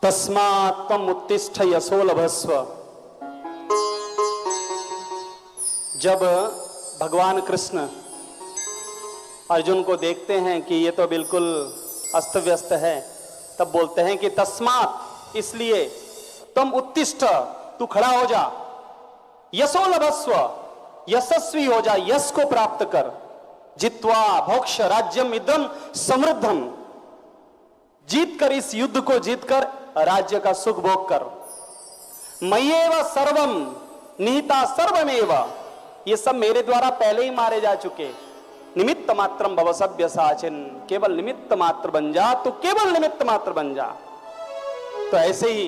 तस्मात् त्वम् उत्तिष्ठ यशो लभस्व। जब भगवान कृष्ण अर्जुन को देखते हैं कि ये तो बिल्कुल अस्त व्यस्त है, तब बोलते हैं कि तस्मात्, इसलिए, तुम उत्तिष्ठ, तू खड़ा हो जा, यशो लभस्व, यशस्वी हो जा, यश को प्राप्त कर, जित्वा भोक्ष राज्यम इदम समृद्धम, जीत कर, इस युद्ध को जीतकर राज्य का सुख भोग कर। मय्येव सर्वम निहिता सर्वमेव, ये सब मेरे द्वारा पहले ही मारे जा चुके। निमित्त मात्रम भव सव्यसाचिन, केवल निमित्त मात्र बन जा, तो केवल निमित्त मात्र बन जा। तो ऐसे ही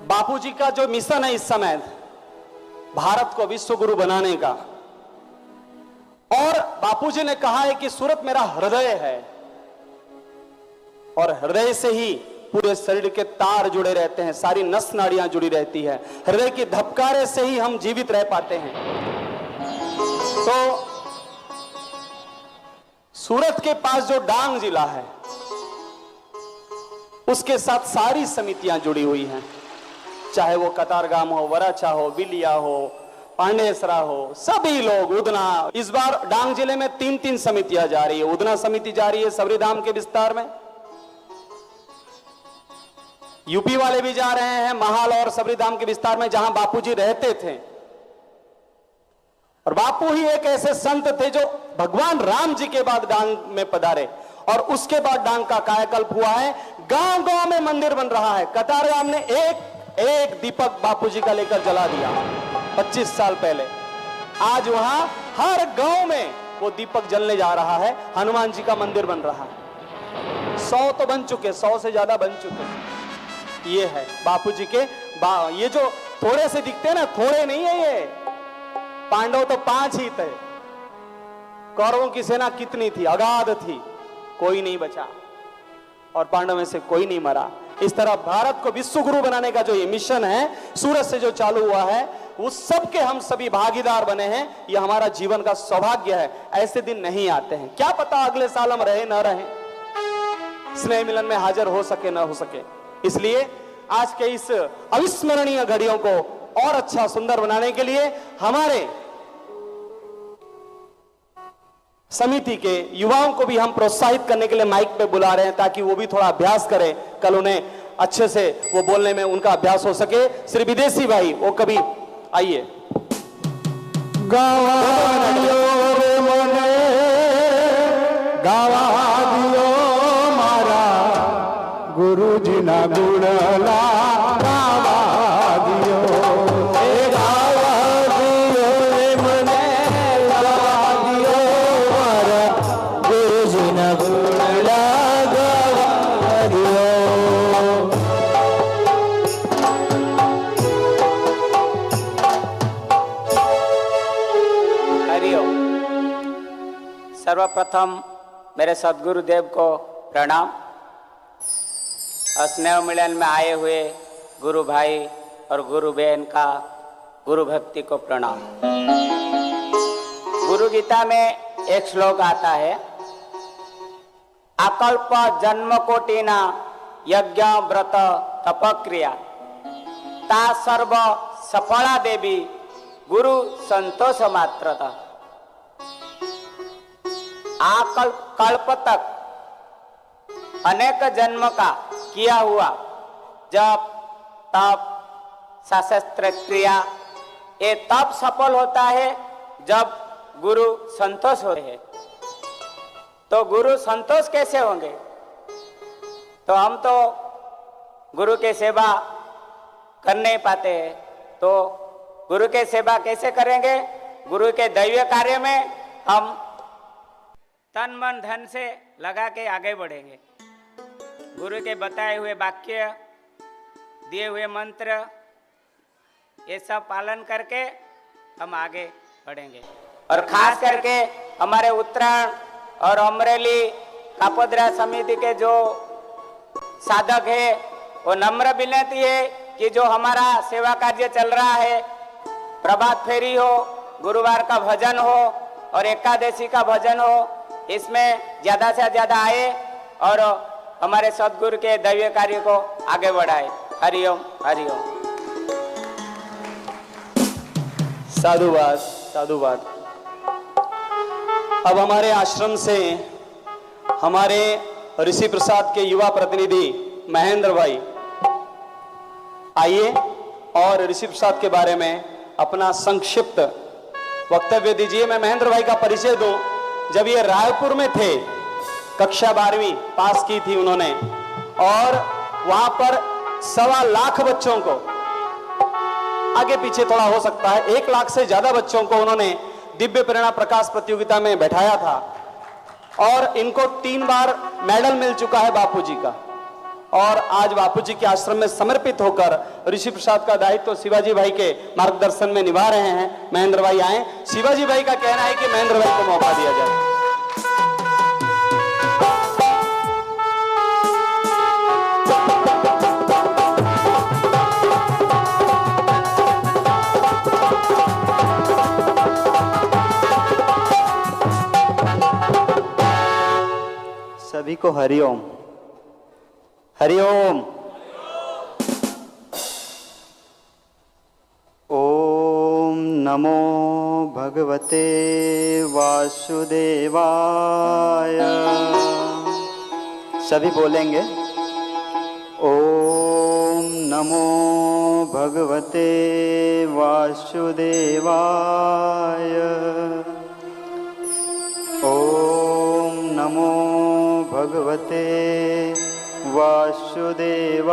बापूजी का जो मिशन है इस समय, भारत को विश्व गुरु बनाने का, और बापूजी ने कहा है कि सूरत मेरा हृदय है, और हृदय से ही पूरे शरीर के तार जुड़े रहते हैं, सारी नस नाड़ियां जुड़ी रहती है, हृदय की धबकारे से ही हम जीवित रह पाते हैं। तो सूरत के पास जो डांग जिला है, उसके साथ सारी समितियां जुड़ी हुई हैं, चाहे वो कतारगाम हो, वराछा हो, विलिया हो, पांडेसरा हो, सभी लोग, उदना। इस बार डांग जिले में 3-3 समितियां जा रही है। उदना समिति जा रही है सबरीधाम के विस्तार में, यूपी वाले भी जा रहे हैं महाल और सबरीधाम के विस्तार में, जहां बापूजी रहते थे। और बापू ही एक ऐसे संत थे जो भगवान राम जी के बाद डांग में पधारे, और उसके बाद डांग का कायाकल्प हुआ है। गांव गांव में मंदिर बन रहा है। कतारगाम ने एक दीपक बापूजी का लेकर जला दिया 25 साल पहले। आज वहां हर गांव में वो दीपक जलने जा रहा है। हनुमान जी का मंदिर बन रहा है। 100 तो बन चुके, 100 से ज्यादा बन चुके। ये है बापूजी के ये जो थोड़े से दिखते हैं ना, थोड़े नहीं है ये। पांडव तो 5 ही थे, कौरवों की सेना कितनी थी, अगाध थी, कोई नहीं बचा, और पांडव में से कोई नहीं मरा। इस तरह भारत को विश्व गुरु बनाने का जो ये मिशन है, सूरत से जो चालू हुआ है, उस सब के हम सभी भागीदार बने हैं। ये हमारा जीवन का सौभाग्य है। ऐसे दिन नहीं आते हैं, क्या पता अगले साल हम रहे न रहे, स्नेह मिलन में हाजिर हो सके न हो सके। इसलिए आज के इस अविस्मरणीय घड़ियों को और अच्छा सुंदर बनाने के लिए हमारे समिति के युवाओं को भी हम प्रोत्साहित करने के लिए माइक पे बुला रहे हैं, ताकि वो भी थोड़ा अभ्यास करें, कल उन्हें अच्छे से वो बोलने में उनका अभ्यास हो सके। श्री विदेशी भाई, वो कभी आइए। गावा दियो मारा गुरुजी ना गुणला, गावा दियो सर्वप्रथम मेरे सद्गुरुदेव को प्रणाम। स्नेह मिलन में आए हुए गुरु भाई और गुरु बहन का गुरु भक्ति को प्रणाम। गुरु गीता में एक श्लोक आता है, अकल्प जन्म कोटिना यज्ञ व्रत तपक्रिया ता सर्व सफला देवी गुरु संतोष मात्रतः। कल्प तक अनेक जन्म का किया हुआ जप तप शास्त्र क्रिया, ये तब सफल होता है जब गुरु संतोष होते हैं। तो गुरु संतोष कैसे होंगे? तो हम तो गुरु के सेवा कर नहीं पाते हैं, तो गुरु के सेवा कैसे करेंगे? गुरु के दैवीय कार्य में हम तन मन धन से लगा के आगे बढ़ेंगे। गुरु के बताए हुए वाक्य, दिए हुए मंत्र, ये सब पालन करके हम आगे बढ़ेंगे। और खास करके हमारे उत्तरायण और अमरेली कापोद्रा समिति के जो साधक है, वो नम्र विनती है कि जो हमारा सेवा कार्य चल रहा है, प्रभात फेरी हो, गुरुवार का भजन हो और एकादशी का भजन हो, इसमें ज़्यादा से ज़्यादा आए और हमारे सदगुरु के दैवीय कार्य को आगे बढ़ाए। हरिओम हरिओम। साधुवाद साधुवाद। अब हमारे आश्रम से हमारे ऋषि प्रसाद के युवा प्रतिनिधि महेंद्र भाई आइए और ऋषि प्रसाद के बारे में अपना संक्षिप्त वक्तव्य दीजिए। मैं महेंद्र भाई का परिचय दूं। जब ये रायपुर में थे, कक्षा 12वीं पास की थी उन्होंने, और वहां पर 1.25 लाख बच्चों को, आगे पीछे थोड़ा हो सकता है, 1 लाख से ज्यादा बच्चों को उन्होंने दिव्य प्रेरणा प्रकाश प्रतियोगिता में बैठाया था और इनको 3 बार मेडल मिल चुका है बापूजी का। और आज बापूजी के आश्रम में समर्पित होकर ऋषि प्रसाद का दायित्व शिवाजी भाई के मार्गदर्शन में निभा रहे हैं। महेंद्र भाई आए। शिवाजी भाई का कहना है कि महेंद्र भाई को मौका दिया जाए। सभी को हरिओम हरिओम। ओम नमो भगवते वासुदेवाय। सभी बोलेंगे ओम नमो भगवते वासुदेवाय। ओम नमो भगवते वासुदेवाय।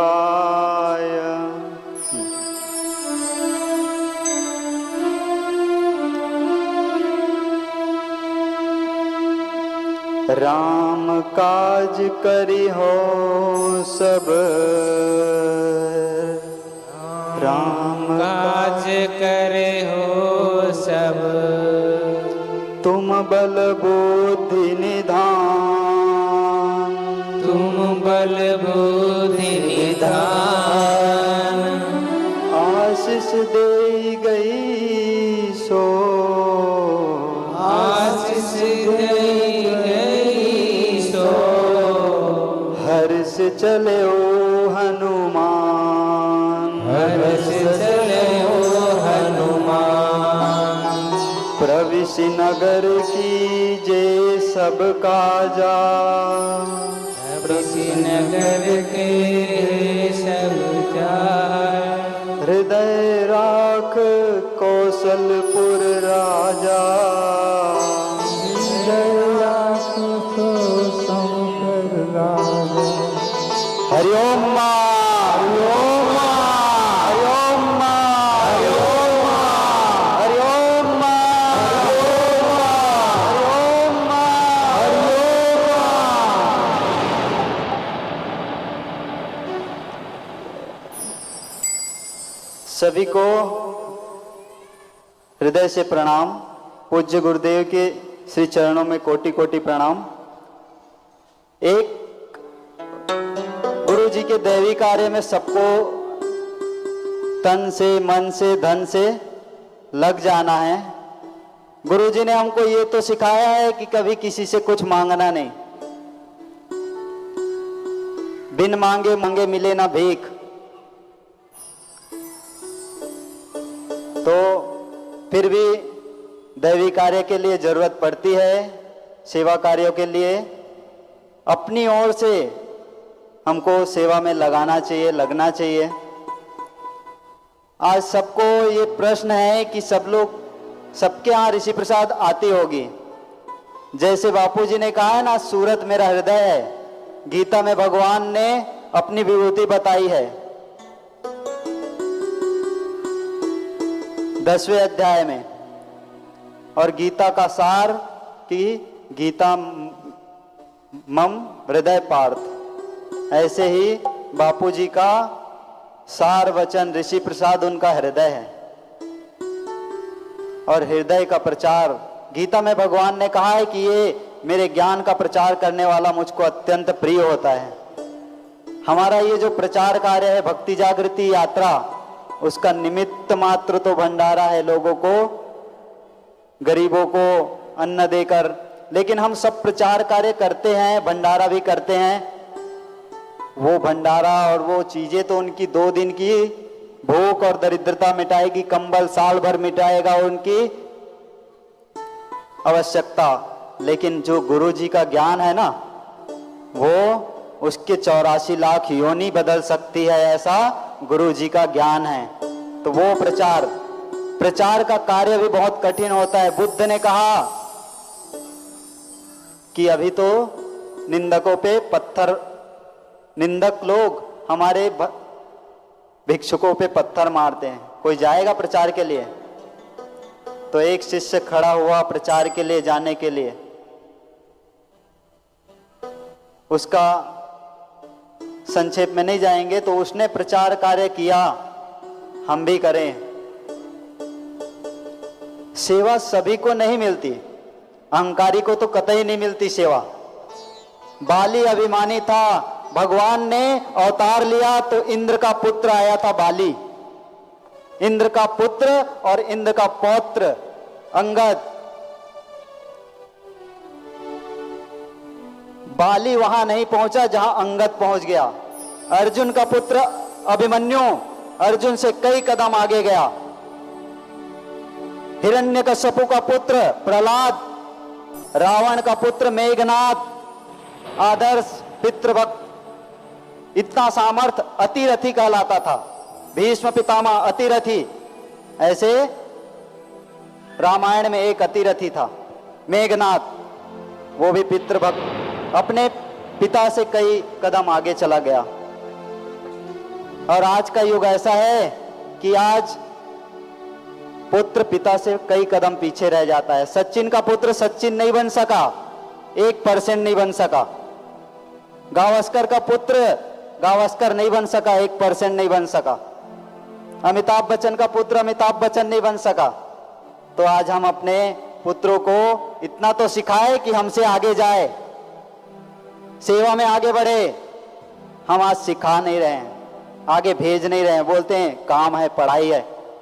राम काज करी हो सब, राम काज करे हो सब, तुम बल बुद्धि निधान, तुम बल बुद्धि निधान। आशीष दे गई सो, आशीष दे गई सो, हर्ष चले ओ हनुमान, हर्ष चले ओ हनुमान। प्रविश नगर की जे सब काजा, नगर के सब जाय। हृदय राख कौशलपुर राजा, हृदय राख कौशलपुर राजा। हरिओम मां, हरिओम मां, हरिओम मां, हरिओम मां, हरिओम मां, हरिओम मां, हरिओम मां। सभी को हृदय से प्रणाम। पूज्य गुरुदेव के श्री चरणों में कोटि कोटि प्रणाम। एक गुरु जी के दैवी कार्य में सबको तन से, मन से, धन से लग जाना है। गुरु जी ने हमको ये तो सिखाया है कि कभी किसी से कुछ मांगना नहीं। बिन मांगे मांगे मिले ना भीख। तो फिर भी दैवी कार्य के लिए जरूरत पड़ती है, सेवा कार्यों के लिए अपनी ओर से हमको सेवा में लगाना चाहिए, लगना चाहिए। आज सबको ये प्रश्न है कि सब लोग, सबके यहाँ ऋषि प्रसाद आती होगी। जैसे बापूजी ने कहा है ना, सूरत मेरा हृदय है। गीता में भगवान ने अपनी विभूति बताई है 10वें अध्याय में। और गीता का सार कि गीता मम हृदय पार्थ। ऐसे ही बापूजी का सार वचन ऋषि प्रसाद उनका हृदय है। और हृदय का प्रचार, गीता में भगवान ने कहा है कि ये मेरे ज्ञान का प्रचार करने वाला मुझको अत्यंत प्रिय होता है। हमारा ये जो प्रचार कार्य है, भक्ति जागृति यात्रा, उसका निमित्त मात्र तो भंडारा है। लोगों को, गरीबों को अन्न देकर, लेकिन हम सब प्रचार कार्य करते हैं, भंडारा भी करते हैं। वो भंडारा और वो चीजें तो उनकी 2 दिन की भूख और दरिद्रता मिटाएगी, कंबल साल भर मिटाएगा उनकी आवश्यकता। लेकिन जो गुरु जी का ज्ञान है ना, वो उसके 84 लाख योनि बदल सकती है, ऐसा गुरु जी का ज्ञान है। तो वो प्रचार का कार्य भी बहुत कठिन होता है। बुद्ध ने कहा कि अभी तो निंदकों पे पत्थर, निंदक लोग हमारे भिक्षुकों पे पत्थर मारते हैं, कोई जाएगा प्रचार के लिए? तो एक शिष्य खड़ा हुआ प्रचार के लिए जाने के लिए। उसका संक्षेप में नहीं जाएंगे, तो उसने प्रचार कार्य किया, हम भी करें। सेवा सभी को नहीं मिलती, अहंकारी को तो कतई नहीं मिलती सेवा। बाली अभिमानी था, भगवान ने अवतार लिया तो इंद्र का पुत्र आया था बाली, इंद्र का पुत्र और इंद्र का पौत्र अंगद। बाली वहां नहीं पहुंचा जहां अंगद पहुंच गया। अर्जुन का पुत्र अभिमन्यु अर्जुन से कई कदम आगे गया। हिरण्यकश्यपु का पुत्र प्रहलाद, रावण का पुत्र मेघनाद, आदर्श पितृभक्त, इतना सामर्थ अतिरथी कहलाता था। भीष्म पितामह अतिरथी, ऐसे रामायण में एक अतिरथी था मेघनाद, वो भी पितृभक्त, अपने पिता से कई कदम आगे चला गया। और आज का युग ऐसा है कि आज पुत्र पिता से कई कदम पीछे रह जाता है। सचिन का पुत्र सचिन नहीं बन सका, 1% नहीं बन सका। गावस्कर का पुत्र गावस्कर नहीं बन सका, 1% नहीं बन सका। अमिताभ बच्चन का पुत्र अमिताभ बच्चन नहीं बन सका। तो आज हम अपने पुत्रों को इतना तो सिखाए कि हमसे आगे जाए, सेवा में आगे बढ़े। हम आज सिखा नहीं रहे हैं, आगे भेज नहीं रहे हैं। बोलते हैं काम है, पढ़ाई है।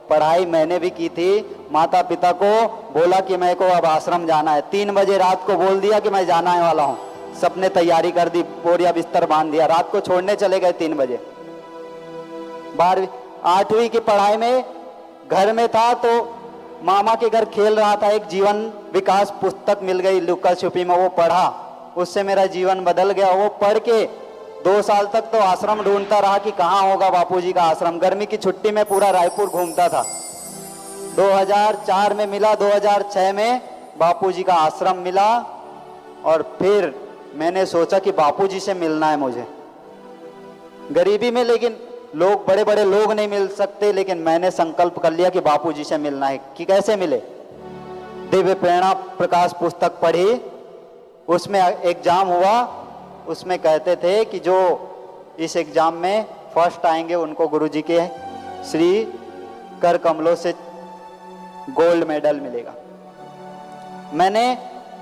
पढ़ाई मैंने भी की थी। माता पिता को बोला कि मेरे को अब आश्रम जाना है, 3 बजे रात को बोल दिया कि मैं जाना है वाला हूं। सबने तैयारी कर दी, बोरिया बिस्तर बांध दिया, रात को छोड़ने चले गए 3 बजे। 12वीं 8वीं की पढ़ाई में घर में था तो मामा के घर खेल रहा था, एक जीवन विकास पुस्तक मिल गई लुका छुपी में, वो पढ़ा, उससे मेरा जीवन बदल गया। वो पढ़ के 2 साल तक तो आश्रम ढूंढता रहा कि कहाँ होगा बापूजी का आश्रम। गर्मी की छुट्टी में पूरा रायपुर घूमता था। 2004 में मिला, 2006 में बापूजी का आश्रम मिला। और फिर मैंने सोचा कि बापूजी से मिलना है मुझे। गरीबी में लेकिन लोग, बड़े बड़े लोग नहीं मिल सकते, लेकिन मैंने संकल्प कर लिया कि बापूजी से मिलना है। कि कैसे मिले? दिव्य प्रेरणा प्रकाश पुस्तक पढ़ी, उसमें एग्जाम हुआ। उसमें कहते थे कि जो इस एग्जाम में फर्स्ट आएंगे उनको गुरुजी के श्री कर कमलों से गोल्ड मेडल मिलेगा। मैंने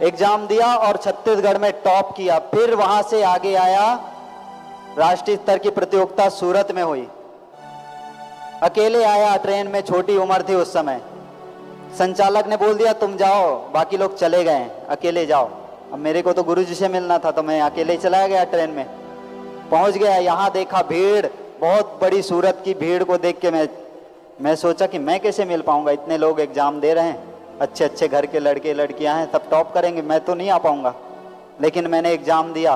एग्जाम दिया और छत्तीसगढ़ में टॉप किया। फिर वहां से आगे आया, राष्ट्रीय स्तर की प्रतियोगिता सूरत में हुई। अकेले आया ट्रेन में, छोटी उम्र थी उस समय। संचालक ने बोल दिया तुम जाओ, बाकी लोग चले गए, अकेले जाओ। अब मेरे को तो गुरुजी से मिलना था, तो मैं अकेले चला गया ट्रेन में। पहुंच गया, यहाँ देखा भीड़, बहुत बड़ी सूरत की भीड़ को देख के मैं सोचा कि मैं कैसे मिल पाऊंगा, इतने लोग एग्जाम दे रहे हैं, अच्छे अच्छे घर के लड़के लड़कियां हैं, सब टॉप करेंगे, मैं तो नहीं आ पाऊंगा। लेकिन मैंने एग्जाम दिया।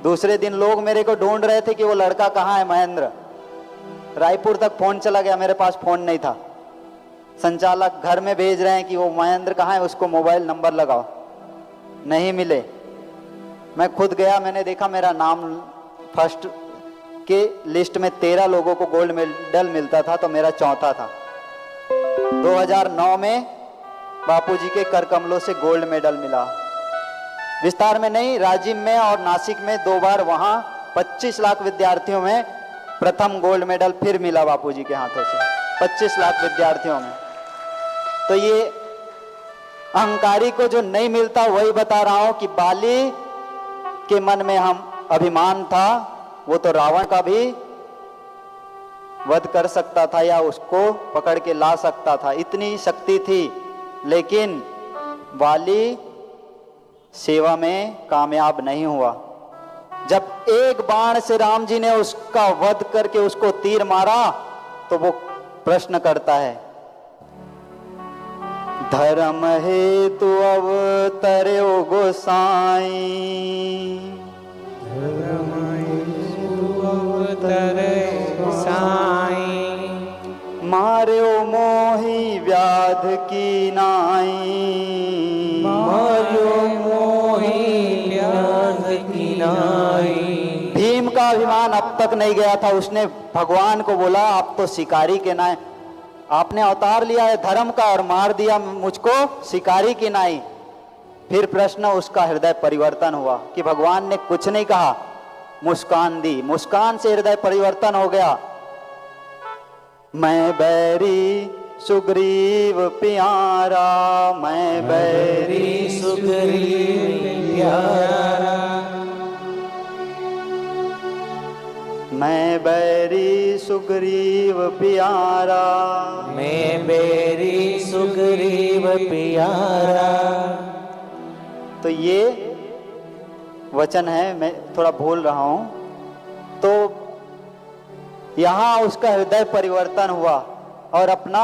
दूसरे दिन लोग मेरे को ढूंढ रहे थे कि वो लड़का कहाँ है महेंद्र। रायपुर तक फोन चला गया, मेरे पास फोन नहीं था। संचालक घर में भेज रहे हैं कि वो महेंद्र कहाँ है, उसको मोबाइल नंबर लगाओ। नहीं मिले। मैं खुद गया, मैंने देखा मेरा नाम फर्स्ट के लिस्ट में 13 लोगों को गोल्ड मेडल मिलता था, तो मेरा चौथा था। 2009 में बापूजी के कर कमलों से गोल्ड मेडल मिला। विस्तार में नहीं, राजिम में और नासिक में 2 बार, वहां 25 लाख विद्यार्थियों में प्रथम गोल्ड मेडल फिर मिला बापूजी के हाथों से, 25 लाख विद्यार्थियों में। तो ये अहंकारी को जो नहीं मिलता, वही बता रहा हूं कि बाली के मन में हम अभिमान था, वो तो रावण का भी वध कर सकता था या उसको पकड़ के ला सकता था, इतनी शक्ति थी। लेकिन बाली सेवा में कामयाब नहीं हुआ। जब एक बाण से राम जी ने उसका वध करके उसको तीर मारा तो वो प्रश्न करता है, धर्म हेतु अवतर्यो गोसाई, मार्यो मोही व्याध की नाई, भीम का अभिमान अब तक नहीं गया था। उसने भगवान को बोला, आप तो शिकारी के नाई, आपने अवतार लिया है धर्म का और मार दिया मुझको शिकारी की नाई। फिर प्रश्न, उसका हृदय परिवर्तन हुआ कि भगवान ने कुछ नहीं कहा, मुस्कान दी, मुस्कान से हृदय परिवर्तन हो गया। मैं बैरी सुग्रीव प्यारा, मैं बैरी सुग्रीव प्यारा, मैं बैरी सुग्रीव प्यारा, मैं बैरी सुग्रीव प्यारा। तो ये वचन है, मैं थोड़ा भूल रहा हूं। तो यहां उसका हृदय परिवर्तन हुआ और अपना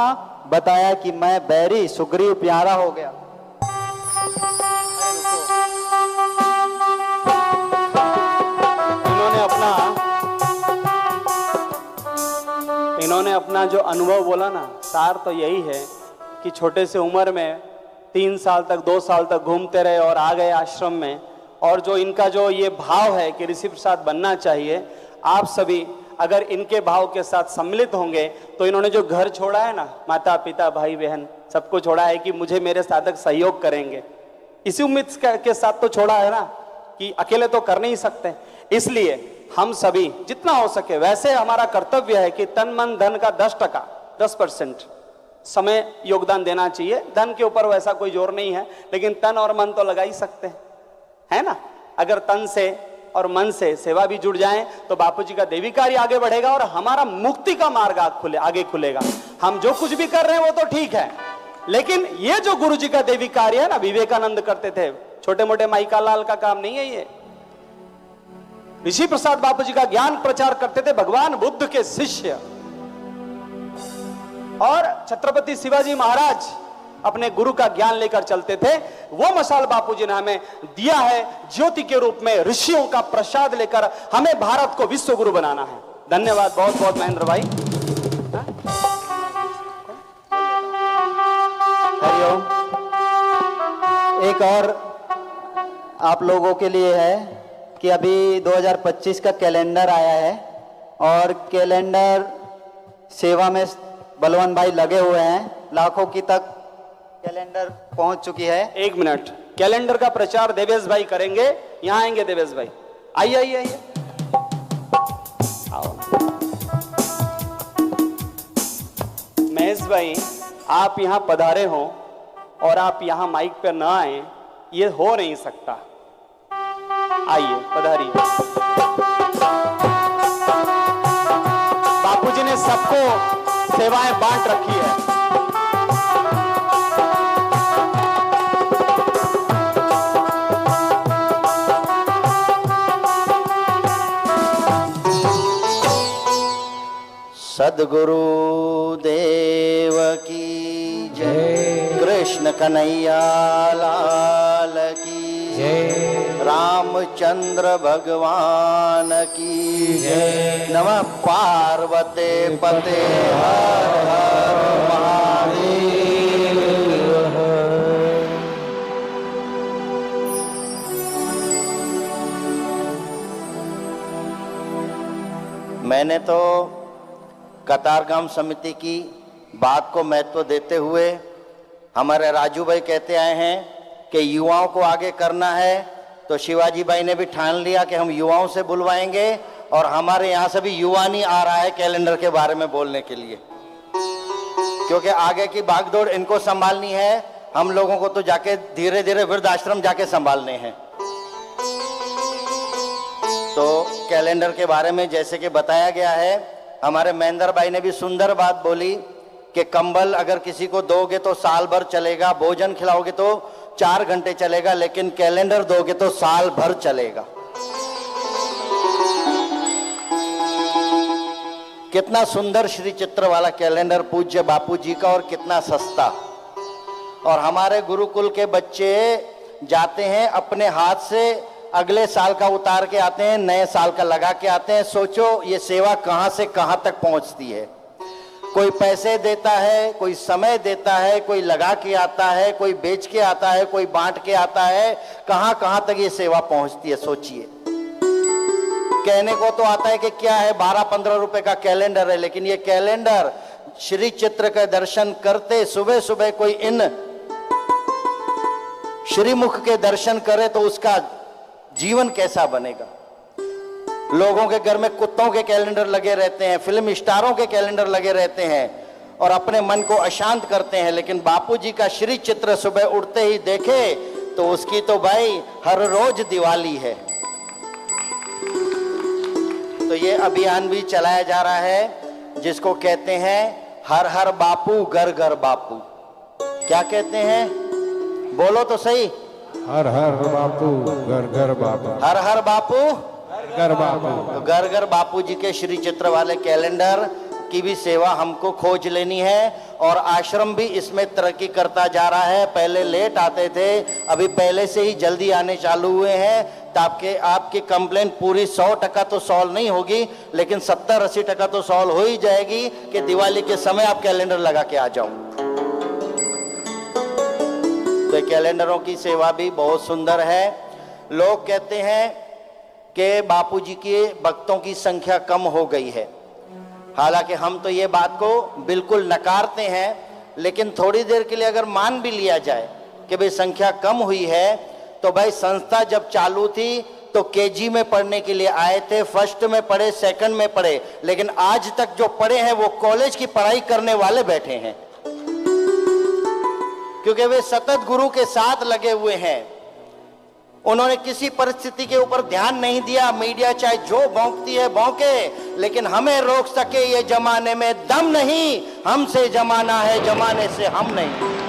बताया कि मैं बैरी सुग्रीव प्यारा हो गया। इन्होंने अपना जो अनुभव बोला ना, सार तो यही है कि छोटे से उम्र में 3 साल तक 2 साल तक घूमते रहे और आ गए आश्रम में। और जो इनका जो ये भाव है कि ऋषि प्रसाद बनना चाहिए, आप सभी अगर इनके भाव के साथ सम्मिलित होंगे तो इन्होंने जो घर छोड़ा है ना, माता पिता भाई बहन सबको छोड़ा है कि मुझे मेरे साधक सहयोग करेंगे, इसी उम्मीद के साथ तो छोड़ा है ना कि अकेले तो कर नहीं सकते। इसलिए हम सभी जितना हो सके, वैसे हमारा कर्तव्य है कि तन मन धन का 10% 10% समय योगदान देना चाहिए। धन के ऊपर वैसा कोई जोर नहीं है, लेकिन तन और मन तो लगा ही सकते हैं, है ना। अगर तन से और मन से सेवा भी जुड़ जाए तो बापूजी का देवी कार्य आगे बढ़ेगा और हमारा मुक्ति का मार्ग आगे खुलेगा। हम जो कुछ भी कर रहे हैं वो तो ठीक है, लेकिन ये जो गुरु जी का देवी कार्य है ना, विवेकानंद करते थे, छोटे मोटे माइका लाल का काम नहीं है ये। ऋषि प्रसाद बापूजी का ज्ञान प्रचार करते थे, भगवान बुद्ध के शिष्य। और छत्रपति शिवाजी महाराज अपने गुरु का ज्ञान लेकर चलते थे। वो मशाल बापूजी ने हमें दिया है ज्योति के रूप में, ऋषियों का प्रसाद लेकर हमें भारत को विश्व गुरु बनाना है। धन्यवाद बहुत बहुत महेंद्र भाई। हरिओम। एक और आप लोगों के लिए है कि अभी 2025 का कैलेंडर आया है और कैलेंडर सेवा में बलवंत भाई लगे हुए हैं, लाखों की तक कैलेंडर पहुंच चुकी है। 1 मिनट, कैलेंडर का प्रचार देवेश भाई करेंगे। यहां आएंगे देवेश भाई, आइए आइए आइए, आओ। महेश भाई, आप यहां पधारे हो और आप यहां माइक पे ना आए, ये हो नहीं सकता। आइए पधारिए। बापूजी ने सबको सेवाएं बांट रखी है। सद्गुरु देव की जय, कृष्ण कन्हैया लाल की जय, रामचंद्र भगवान की जय। नमः पार्वते पते हर हर महादेव। मैंने तो कतारगाम समिति की बात को महत्व देते हुए, हमारे राजू भाई कहते आए हैं कि युवाओं को आगे करना है, तो शिवाजी भाई ने भी ठान लिया कि हम युवाओं से बुलवाएंगे और हमारे यहाँ से भी युवा नहीं आ रहा है कैलेंडर के बारे में बोलने के लिए, क्योंकि आगे की भागदौड़ इनको संभालनी है। हम लोगों को तो जाके धीरे धीरे वृद्धाश्रम जाके संभालने हैं। तो कैलेंडर के बारे में जैसे कि बताया गया है, हमारे महेंद्र भाई ने भी सुंदर बात बोली कि कंबल अगर किसी को दोगे तो साल भर चलेगा, भोजन खिलाओगे तो 4 घंटे चलेगा, लेकिन कैलेंडर दोगे तो साल भर चलेगा। कितना सुंदर श्री चित्र वाला कैलेंडर पूज्य बापू जी का, और कितना सस्ता। और हमारे गुरुकुल के बच्चे जाते हैं अपने हाथ से अगले साल का उतार के आते हैं, नए साल का लगा के आते हैं। सोचो ये सेवा कहां से कहां तक पहुंचती है। कोई पैसे देता है, कोई समय देता है, कोई लगा के आता है, कोई बेच के आता है, कोई बांट के आता है। कहां कहां तक ये सेवा पहुंचती है सोचिए। कहने को तो आता है कि क्या है, 12-15 रुपए का कैलेंडर है, लेकिन ये कैलेंडर श्री चित्र का दर्शन करते सुबह सुबह कोई इन श्रीमुख के दर्शन करे तो उसका जीवन कैसा बनेगा। लोगों के घर में कुत्तों के कैलेंडर लगे रहते हैं, फिल्म स्टारों के कैलेंडर लगे रहते हैं और अपने मन को अशांत करते हैं, लेकिन बापूजी का श्री चित्र सुबह उठते ही देखे तो उसकी तो भाई हर रोज दिवाली है। तो ये अभियान भी चलाया जा रहा है जिसको कहते हैं हर हर बापू घर घर बापू। क्या कहते हैं, बोलो तो सही। हर हर बापू घर घर बापू। हर हर बापू घर बापू। घर घर बापू जी के श्री चित्र वाले कैलेंडर की भी सेवा हमको खोज लेनी है। और आश्रम भी इसमें तरक्की करता जा रहा है। पहले लेट आते थे, अभी पहले से ही जल्दी आने चालू हुए हैं। तो आपकी कंप्लेंट पूरी 100% तो सॉल्व नहीं होगी, लेकिन 70-80% तो सॉल्व हो ही जाएगी कि दिवाली के समय आप कैलेंडर लगा के आ जाओ। तो कैलेंडरों की सेवा भी बहुत सुंदर है। लोग कहते हैं कि बापूजी के भक्तों की संख्या कम हो गई है। हालांकि हम तो ये बात को बिल्कुल नकारते हैं, लेकिन थोड़ी देर के लिए अगर मान भी लिया जाए कि भाई संख्या कम हुई है, तो भाई संस्था जब चालू थी तो केजी में पढ़ने के लिए आए थे, फर्स्ट में पढ़े, सेकंड में पढ़े, लेकिन आज तक जो पढ़े हैं वो कॉलेज की पढ़ाई करने वाले बैठे हैं, क्योंकि वे सतत गुरु के साथ लगे हुए हैं। उन्होंने किसी परिस्थिति के ऊपर ध्यान नहीं दिया। मीडिया चाहे जो भौंकती है भौंके, लेकिन हमें रोक सके ये जमाने में दम नहीं। हमसे जमाना है, जमाने से हम नहीं।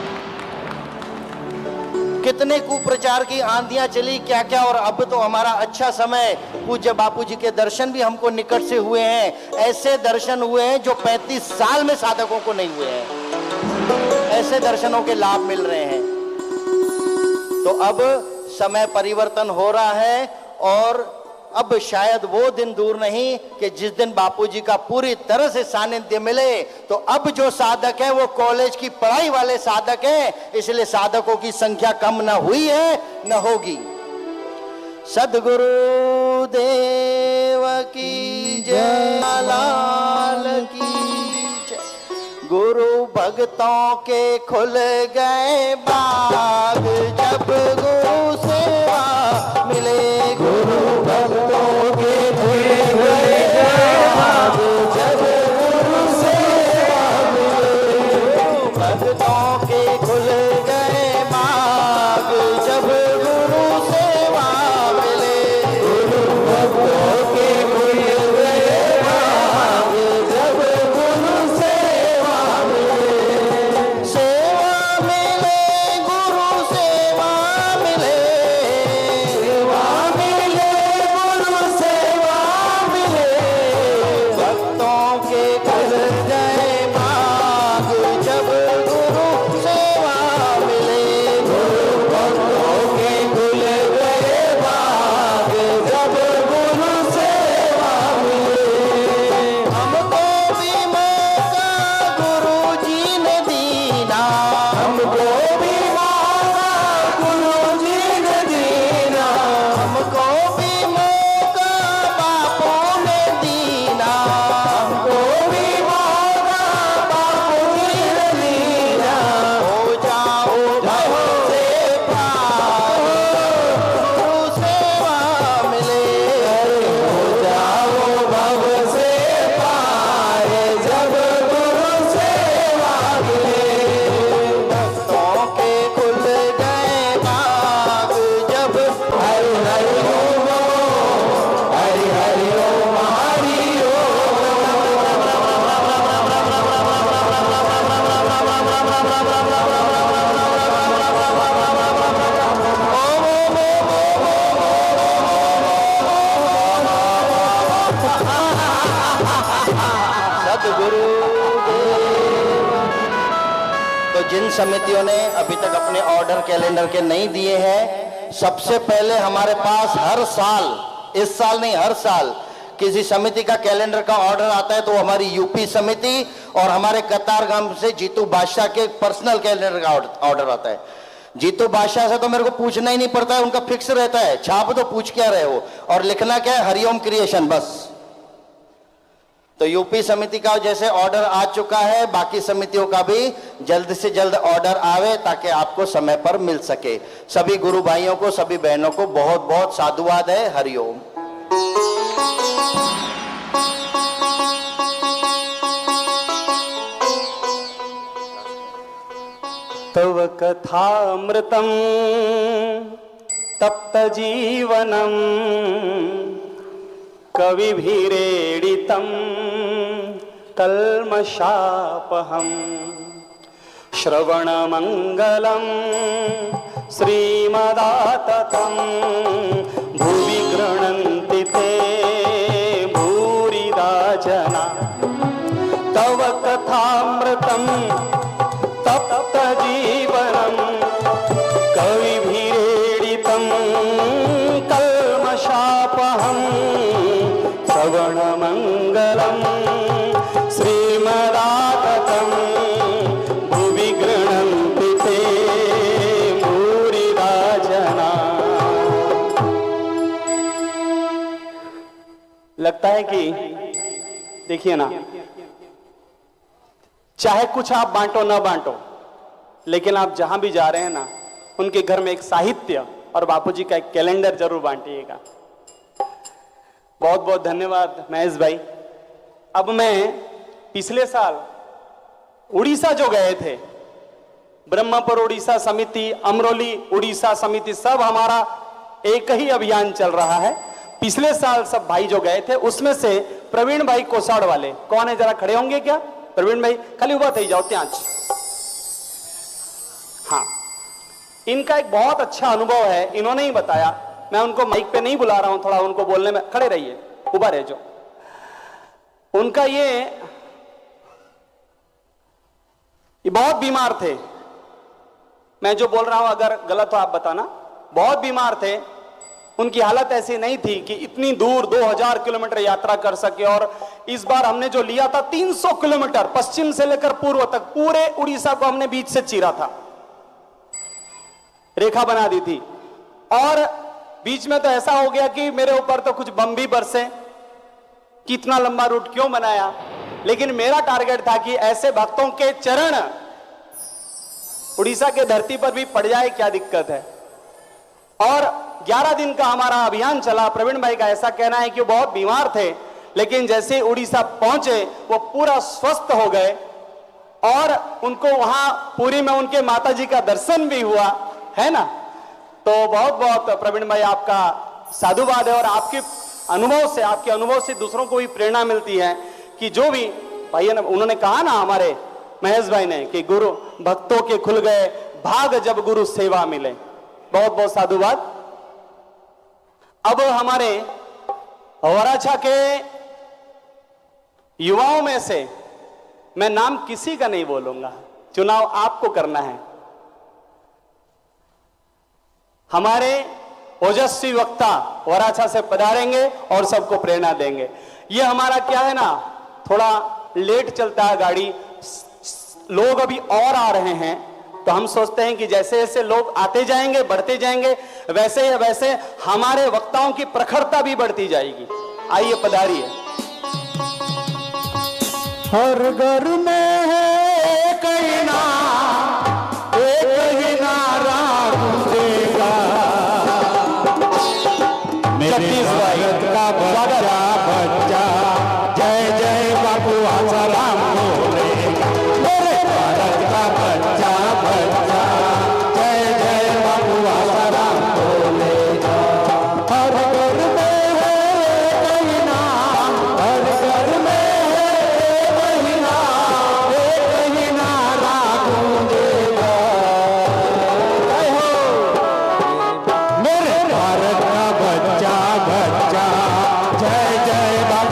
कितने कुप्रचार की आंधियां चली, क्या क्या। और अब तो हमारा अच्छा समय, पूज्य बापूजी के दर्शन भी हमको निकट से हुए हैं। ऐसे दर्शन हुए हैं जो 35 साल में साधकों को नहीं हुए हैं। ऐसे दर्शनों के लाभ मिल रहे हैं। तो अब समय परिवर्तन हो रहा है और अब शायद वो दिन दूर नहीं कि जिस दिन बापूजी का पूरी तरह से सानिध्य मिले। तो अब जो साधक है वो कॉलेज की पढ़ाई वाले साधक हैं, इसलिए साधकों की संख्या कम न हुई है न होगी। सद्गुरु देव की जय, लाल की जय। गुरु भक्तों के खुल गए बाग, जब गुरु सेवा मिले। गुरु भक्तों के खुल गए बाग, जब गुरु सेवा मिले। गुरु भक्तों के खुल गए बाग, जब गुरु सेवा मिले। गुरु भक्तों के खुल गए बाग, जब गुरु सेवा मिले। सेवा मिले, गुरु सेवा मिले। तो जिन समितियों ने अभी तक अपने ऑर्डर कैलेंडर के नहीं दिए हैं, सबसे पहले हमारे पास हर साल, इस साल नहीं हर साल किसी समिति का कैलेंडर का ऑर्डर आता है तो हमारी यूपी समिति और हमारे कतारगाम से जीतू बादशाह के पर्सनल कैलेंडर का ऑर्डर आता है। जीतू बादशाह से तो मेरे को पूछना ही नहीं पड़ता है, उनका फिक्स रहता है, छाप तो पूछ क्या रहे हो, और लिखना क्या है, हरिओम क्रिएशन, बस। तो यूपी समिति का जैसे ऑर्डर आ चुका है, बाकी समितियों का भी जल्द से जल्द ऑर्डर आवे ताकि आपको समय पर मिल सके। सभी गुरु भाइयों को, सभी बहनों को बहुत बहुत साधुवाद है। हरिओम। तव कथामृतम तप्त जीवनम कविभिरेडितं कल्मषापहम् श्रवणमङ्गलं श्रीमदाततं भुवि गृह्णन्ति ते भूरिदा जना। तव कथामृतं तप्त जीवनं कविभिरेडितं कल्मषापहम् श्रवणमङ्गलं श्रीमदाततं भुवि गृह्णन्ति ते भूरिदा जना। लगता है कि देखिए ना, चाहे कुछ आप बांटो ना बांटो, लेकिन आप जहां भी जा रहे हैं ना, उनके घर में एक साहित्य और बापूजी का एक कैलेंडर जरूर बांटिएगा। बहुत बहुत धन्यवाद महेश भाई। अब मैं पिछले साल उड़ीसा जो गए थे, ब्रह्मपुर उड़ीसा समिति, अमरोली उड़ीसा समिति, सब हमारा एक ही अभियान चल रहा है। पिछले साल सब भाई जो गए थे, उसमें से प्रवीण भाई कोसाड़ वाले कौन है, जरा खड़े होंगे क्या? प्रवीण भाई खाली उबा थी जाओ त्याच। हाँ, इनका एक बहुत अच्छा अनुभव है, इन्होंने ही बताया। मैं उनको माइक पे नहीं बुला रहा हूं, थोड़ा उनको बोलने में, खड़े रहिए, उबा रहे जो। उनका ये बहुत बीमार थे, मैं जो बोल रहा हूं अगर गलत हो आप बताना। बहुत बीमार थे, उनकी हालत ऐसी नहीं थी कि इतनी दूर 2000 किलोमीटर यात्रा कर सके। और इस बार हमने जो लिया था 300 किलोमीटर, पश्चिम से लेकर पूर्व तक पूरे उड़ीसा को हमने बीच से चीरा था, रेखा बना दी थी। और बीच में तो ऐसा हो गया कि मेरे ऊपर तो कुछ बम भी बरसे कि इतना लंबा रूट क्यों बनाया। लेकिन मेरा टारगेट था कि ऐसे भक्तों के चरण उड़ीसा के धरती पर भी पड़ जाए, क्या दिक्कत है। और 11 दिन का हमारा अभियान चला। प्रवीण भाई का ऐसा कहना है कि वो बहुत बीमार थे, लेकिन जैसे उड़ीसा पहुंचे वो पूरा स्वस्थ हो गए और उनको वहां पुरी में उनके माताजी का दर्शन भी हुआ, है ना। तो बहुत बहुत प्रवीण भाई आपका साधुवाद है। और आपके अनुभव से दूसरों को भी प्रेरणा मिलती है कि जो भी भाई ने, उन्होंने कहा ना हमारे महेश भाई ने कि गुरु भक्तों के खुल गए भाग जब गुरु सेवा मिले। बहुत बहुत साधुवाद। अब हमारे वराछा के युवाओं में से मैं नाम किसी का नहीं बोलूंगा, चुनाव आपको करना है। हमारे ओजस्वी वक्ता वराछा से पधारेंगे और सबको प्रेरणा देंगे। ये हमारा क्या है ना, थोड़ा लेट चलता है गाड़ी, लोग अभी और आ रहे हैं, तो हम सोचते हैं कि जैसे जैसे लोग आते जाएंगे, बढ़ते जाएंगे, वैसे वैसे हमारे वक्ताओं की प्रखरता भी बढ़ती जाएगी। आइए पधारिए। हर घर में है कहीं ना एक ही नारा गूंजेगा, मेरे भारत का बच्चा बच्चा जय जय बापू आसाराम बोलेगा। मेरे भारत का बच्चा बच्चा जय जय बापू आसाराम बोलेगा। हर घर में है कहीं ना, हर घर में है कहीं ना एक ही नारा गूंजेगा। जय हो मेरे भारत का बच्चा बच्चा जय जय बापू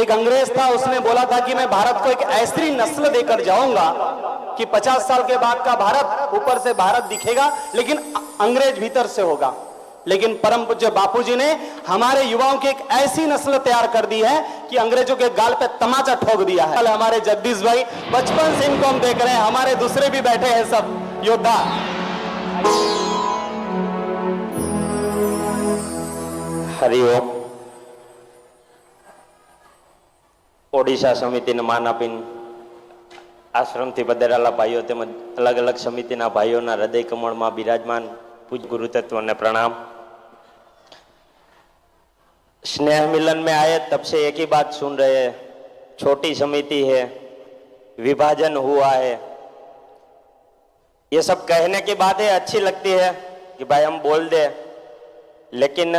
एक अंग्रेज था, उसने बोला था कि मैं भारत को एक ऐसी नस्ल देकर जाऊंगा कि 50 साल के बाद का भारत, ऊपर से भारत दिखेगा लेकिन अंग्रेज भीतर से होगा। लेकिन परम पूज्य बापूजी ने हमारे युवाओं की एक ऐसी नस्ल तैयार कर दी है कि अंग्रेजों के गाल पे तमाचा ठोक दिया है। हमारे जगदीश भाई, बचपन से इनको हम देख रहे हैं, हमारे दूसरे भी बैठे हैं सब योद्धा। हरिओम। ओडिशा समिति मान आपीने आश्रम थी पधारेला भाईओ तेमज अलग अलग समिति भाईओ हृदय कमल में बिराजमान पूज्य गुरु तत्व ने प्रणाम। स्नेह मिलन में आए तब से एक ही बात सुन रहे हैं, छोटी समिति है, विभाजन हुआ है। ये सब कहने की बात है, अच्छी लगती है कि भाई हम बोल दे, लेकिन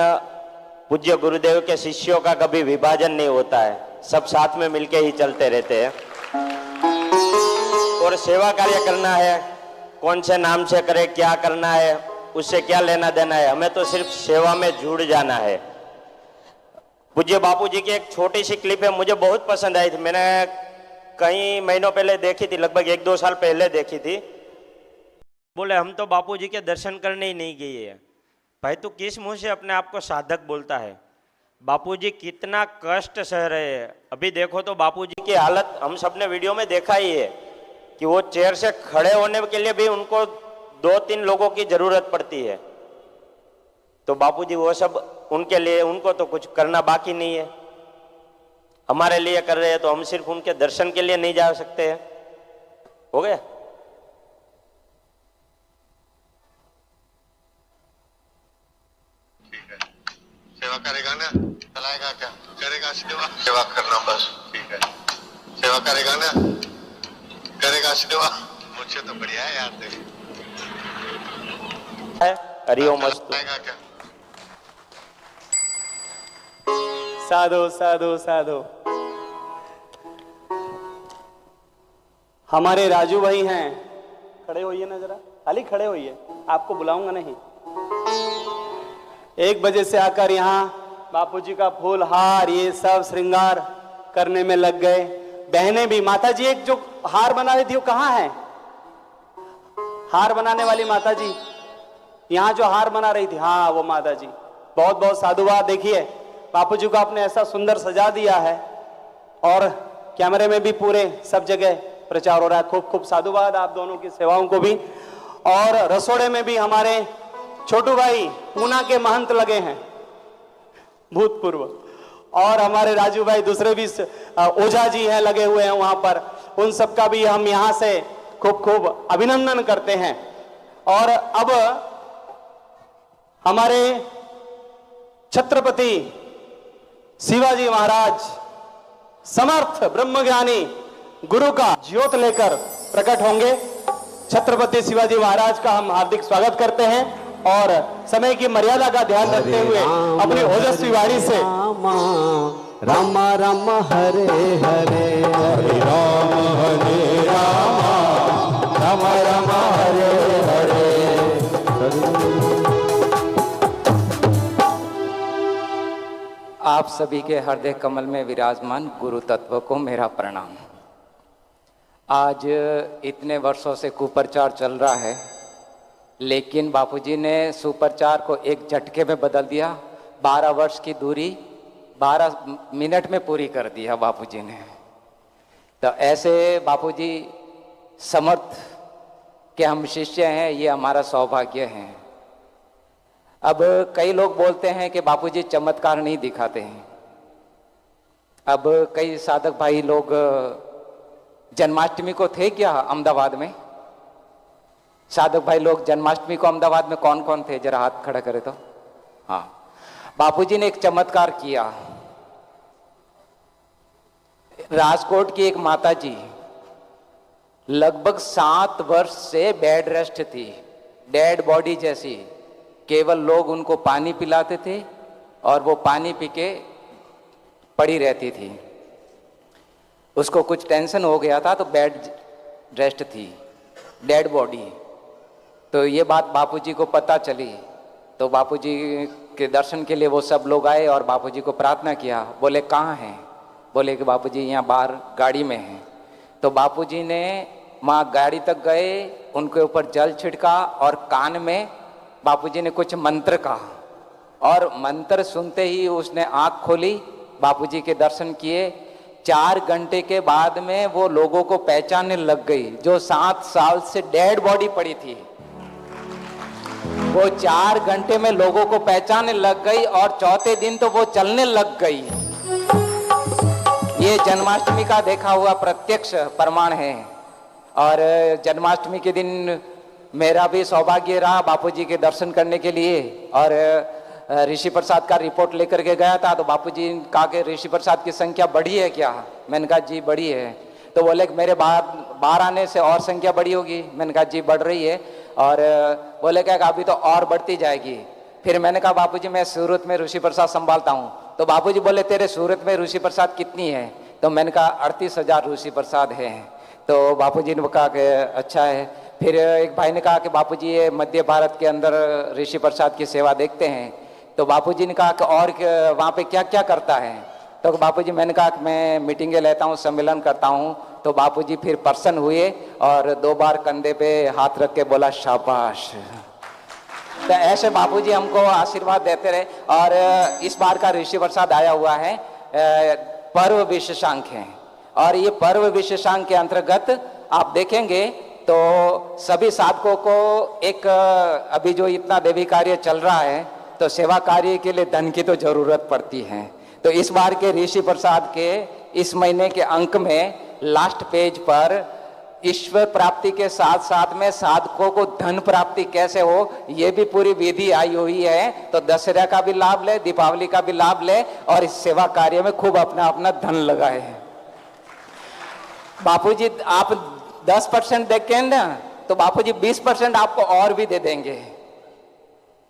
पूज्य गुरुदेव के शिष्यों का कभी विभाजन नहीं होता है, सब साथ में मिलके ही चलते रहते हैं। और सेवा कार्य करना है, कौन से नाम से करे, क्या करना है, उससे क्या लेना देना है, हमें तो सिर्फ सेवा में जुड़ जाना है। पूज्य बापूजी की एक छोटी सी क्लिप है, मुझे बहुत पसंद आई थी। मैंने कई महीनों पहले देखी थी, लगभग 1-2 साल पहले देखी थी। बोले हम तो बापूजी के दर्शन करने ही नहीं गए हैं। भाई तू किस मुंह से अपने आप को साधक बोलता है? बापूजी कितना कष्ट सह रहे हैं। अभी देखो तो बापूजी की हालत हम सबने वीडियो में देखा ही है कि वो चेयर से खड़े होने के लिए भी उनको 2-3 लोगों की जरूरत पड़ती है। तो बापूजी वो सब उनके लिए, उनको तो कुछ करना बाकी नहीं है, हमारे लिए कर रहे हैं, तो हम सिर्फ उनके दर्शन के लिए नहीं जा सकते हैं? हो गया। सेवा करेगा ना, चलाएगा क्या, करेगा सेवा, सेवा करना बस, ठीक है। सेवा करेगा ना, करेगा सेवा, मुझसे तो बढ़िया है यार। देख हरिओम अस्तु। चलाएगा क्या? साधु साधु साधु। हमारे राजू भाई हैं, खड़े होइए ना जरा, खाली खड़े होइए, आपको बुलाऊंगा नहीं। 1 बजे से आकर यहाँ बापूजी का फूल हार ये सब श्रृंगार करने में लग गए। बहनें भी, माता जी एक जो हार बना रही थी वो कहाँ है? हार बनाने वाली माता जी, यहाँ जो हार बना रही थी, हाँ वो माता जी, बहुत बहुत साधुवाद। देखिए बापूजी को आपने ऐसा सुंदर सजा दिया है और कैमरे में भी पूरे सब जगह प्रचार हो रहा है। खूब खूब साधुवाद आप दोनों की सेवाओं को भी। और रसोड़े में भी हमारे छोटू भाई पूना के महंत लगे हैं, भूतपूर्व, और हमारे राजू भाई दूसरे भी ओझा जी हैं लगे हुए हैं वहां पर। उन सब का भी हम यहां से खूब खूब अभिनंदन करते हैं। और अब हमारे छत्रपति शिवाजी महाराज समर्थ ब्रह्मज्ञानी गुरु का ज्योत लेकर प्रकट होंगे। छत्रपति शिवाजी महाराज का हम हार्दिक स्वागत करते हैं और समय की मर्यादा का ध्यान रखते हुए अपनी ओजस्वी वाणी से राम राम हरे हरे, हरे राम राम राम हरे हरे। आप सभी के हृदय कमल में विराजमान गुरु तत्व को मेरा प्रणाम। आज इतने वर्षों से कुप्रचार चल रहा है, लेकिन बापूजी ने सुप्रचार को एक झटके में बदल दिया। 12 वर्ष की दूरी 12 मिनट में पूरी कर दिया बापूजी ने। तो ऐसे बापूजी समर्थ के हम शिष्य हैं, ये हमारा सौभाग्य है। अब कई लोग बोलते हैं कि बापूजी चमत्कार नहीं दिखाते हैं। अब कई साधक भाई लोग जन्माष्टमी को थे क्या अहमदाबाद में? साधक भाई लोग जन्माष्टमी को अहमदाबाद में कौन कौन थे? जरा हाथ खड़ा करे तो। हाँ, बापूजी ने एक चमत्कार किया। राजकोट की एक माता जी लगभग 7 वर्ष से बेड रेस्ट थी, डेड बॉडी जैसी। केवल लोग उनको पानी पिलाते थे और वो पानी पी के पड़ी रहती थी। उसको कुछ टेंशन हो गया था तो बेड रेस्ट थी, डेड बॉडी। तो ये बात बापूजी को पता चली, तो बापूजी के दर्शन के लिए वो सब लोग आए और बापूजी को प्रार्थना किया। बोले कहाँ हैं? बोले कि बापूजी यहाँ बाहर गाड़ी में हैं। तो बापूजी ने वहाँ गाड़ी तक गए, उनके ऊपर जल छिड़का और कान में बापूजी ने कुछ मंत्र कहा, और मंत्र सुनते ही उसने आँख खोली, बापूजी के दर्शन किए। 4 घंटे के बाद में वो लोगों को पहचानने लग गई, जो 7 साल से डेड बॉडी पड़ी थी, वो 4 घंटे में लोगों को पहचानने लग गई और चौथे दिन तो वो चलने लग गई। ये जन्माष्टमी का देखा हुआ प्रत्यक्ष प्रमाण है। और जन्माष्टमी के दिन मेरा भी सौभाग्य रहा बापूजी के दर्शन करने के लिए, और ऋषि प्रसाद का रिपोर्ट लेकर के गया था। तो बापूजी ने कहा कि ऋषि प्रसाद की संख्या बढ़ी है क्या? मैंने कहा जी बढ़ी है। तो बोले कि मेरे बाहर आने से और संख्या बढ़ी होगी। मैंने कहा जी बढ़ रही है। और बोले क्या अभी तो और बढ़ती जाएगी। फिर मैंने कहा बापूजी मैं सूरत में ऋषि प्रसाद संभालता हूँ। तो बापूजी बोले तेरे सूरत में ऋषि प्रसाद कितनी है? तो मैंने कहा 38,000 ऋषि प्रसाद है। तो बापूजी ने कहा कि अच्छा है। फिर एक भाई ने कहा कि बापूजी ये मध्य भारत के अंदर ऋषि प्रसाद की सेवा देखते हैं। तो बापूजी ने कहा कि और वहाँ पे क्या क्या करता है? तो बापूजी मैंने कहा कि मैं मीटिंगें लेता हूँ, सम्मेलन करता हूँ। तो बापूजी फिर प्रसन्न हुए और 2 बार कंधे पे हाथ रख के बोला शाबाश। तो ऐसे बापूजी हमको आशीर्वाद देते रहे। और इस बार का ऋषि प्रसाद आया हुआ है पर्व विशेषांक है, और ये पर्व विशेषांक के अंतर्गत आप देखेंगे तो सभी साधकों को एक अभी जो इतना देवी कार्य चल रहा है तो सेवा कार्य के लिए धन की तो जरूरत पड़ती है। तो इस बार के ऋषि प्रसाद के इस महीने के अंक में लास्ट पेज पर ईश्वर प्राप्ति के साथ साथ में साधकों को धन प्राप्ति कैसे हो ये भी पूरी विधि आई हुई है। तो दशहरा का भी लाभ ले, दीपावली का भी लाभ ले, और इस सेवा कार्य में खूब अपना अपना धन लगाए। बापूजी आप 10% देखें ना, तो बापूजी 20% आपको और भी दे देंगे।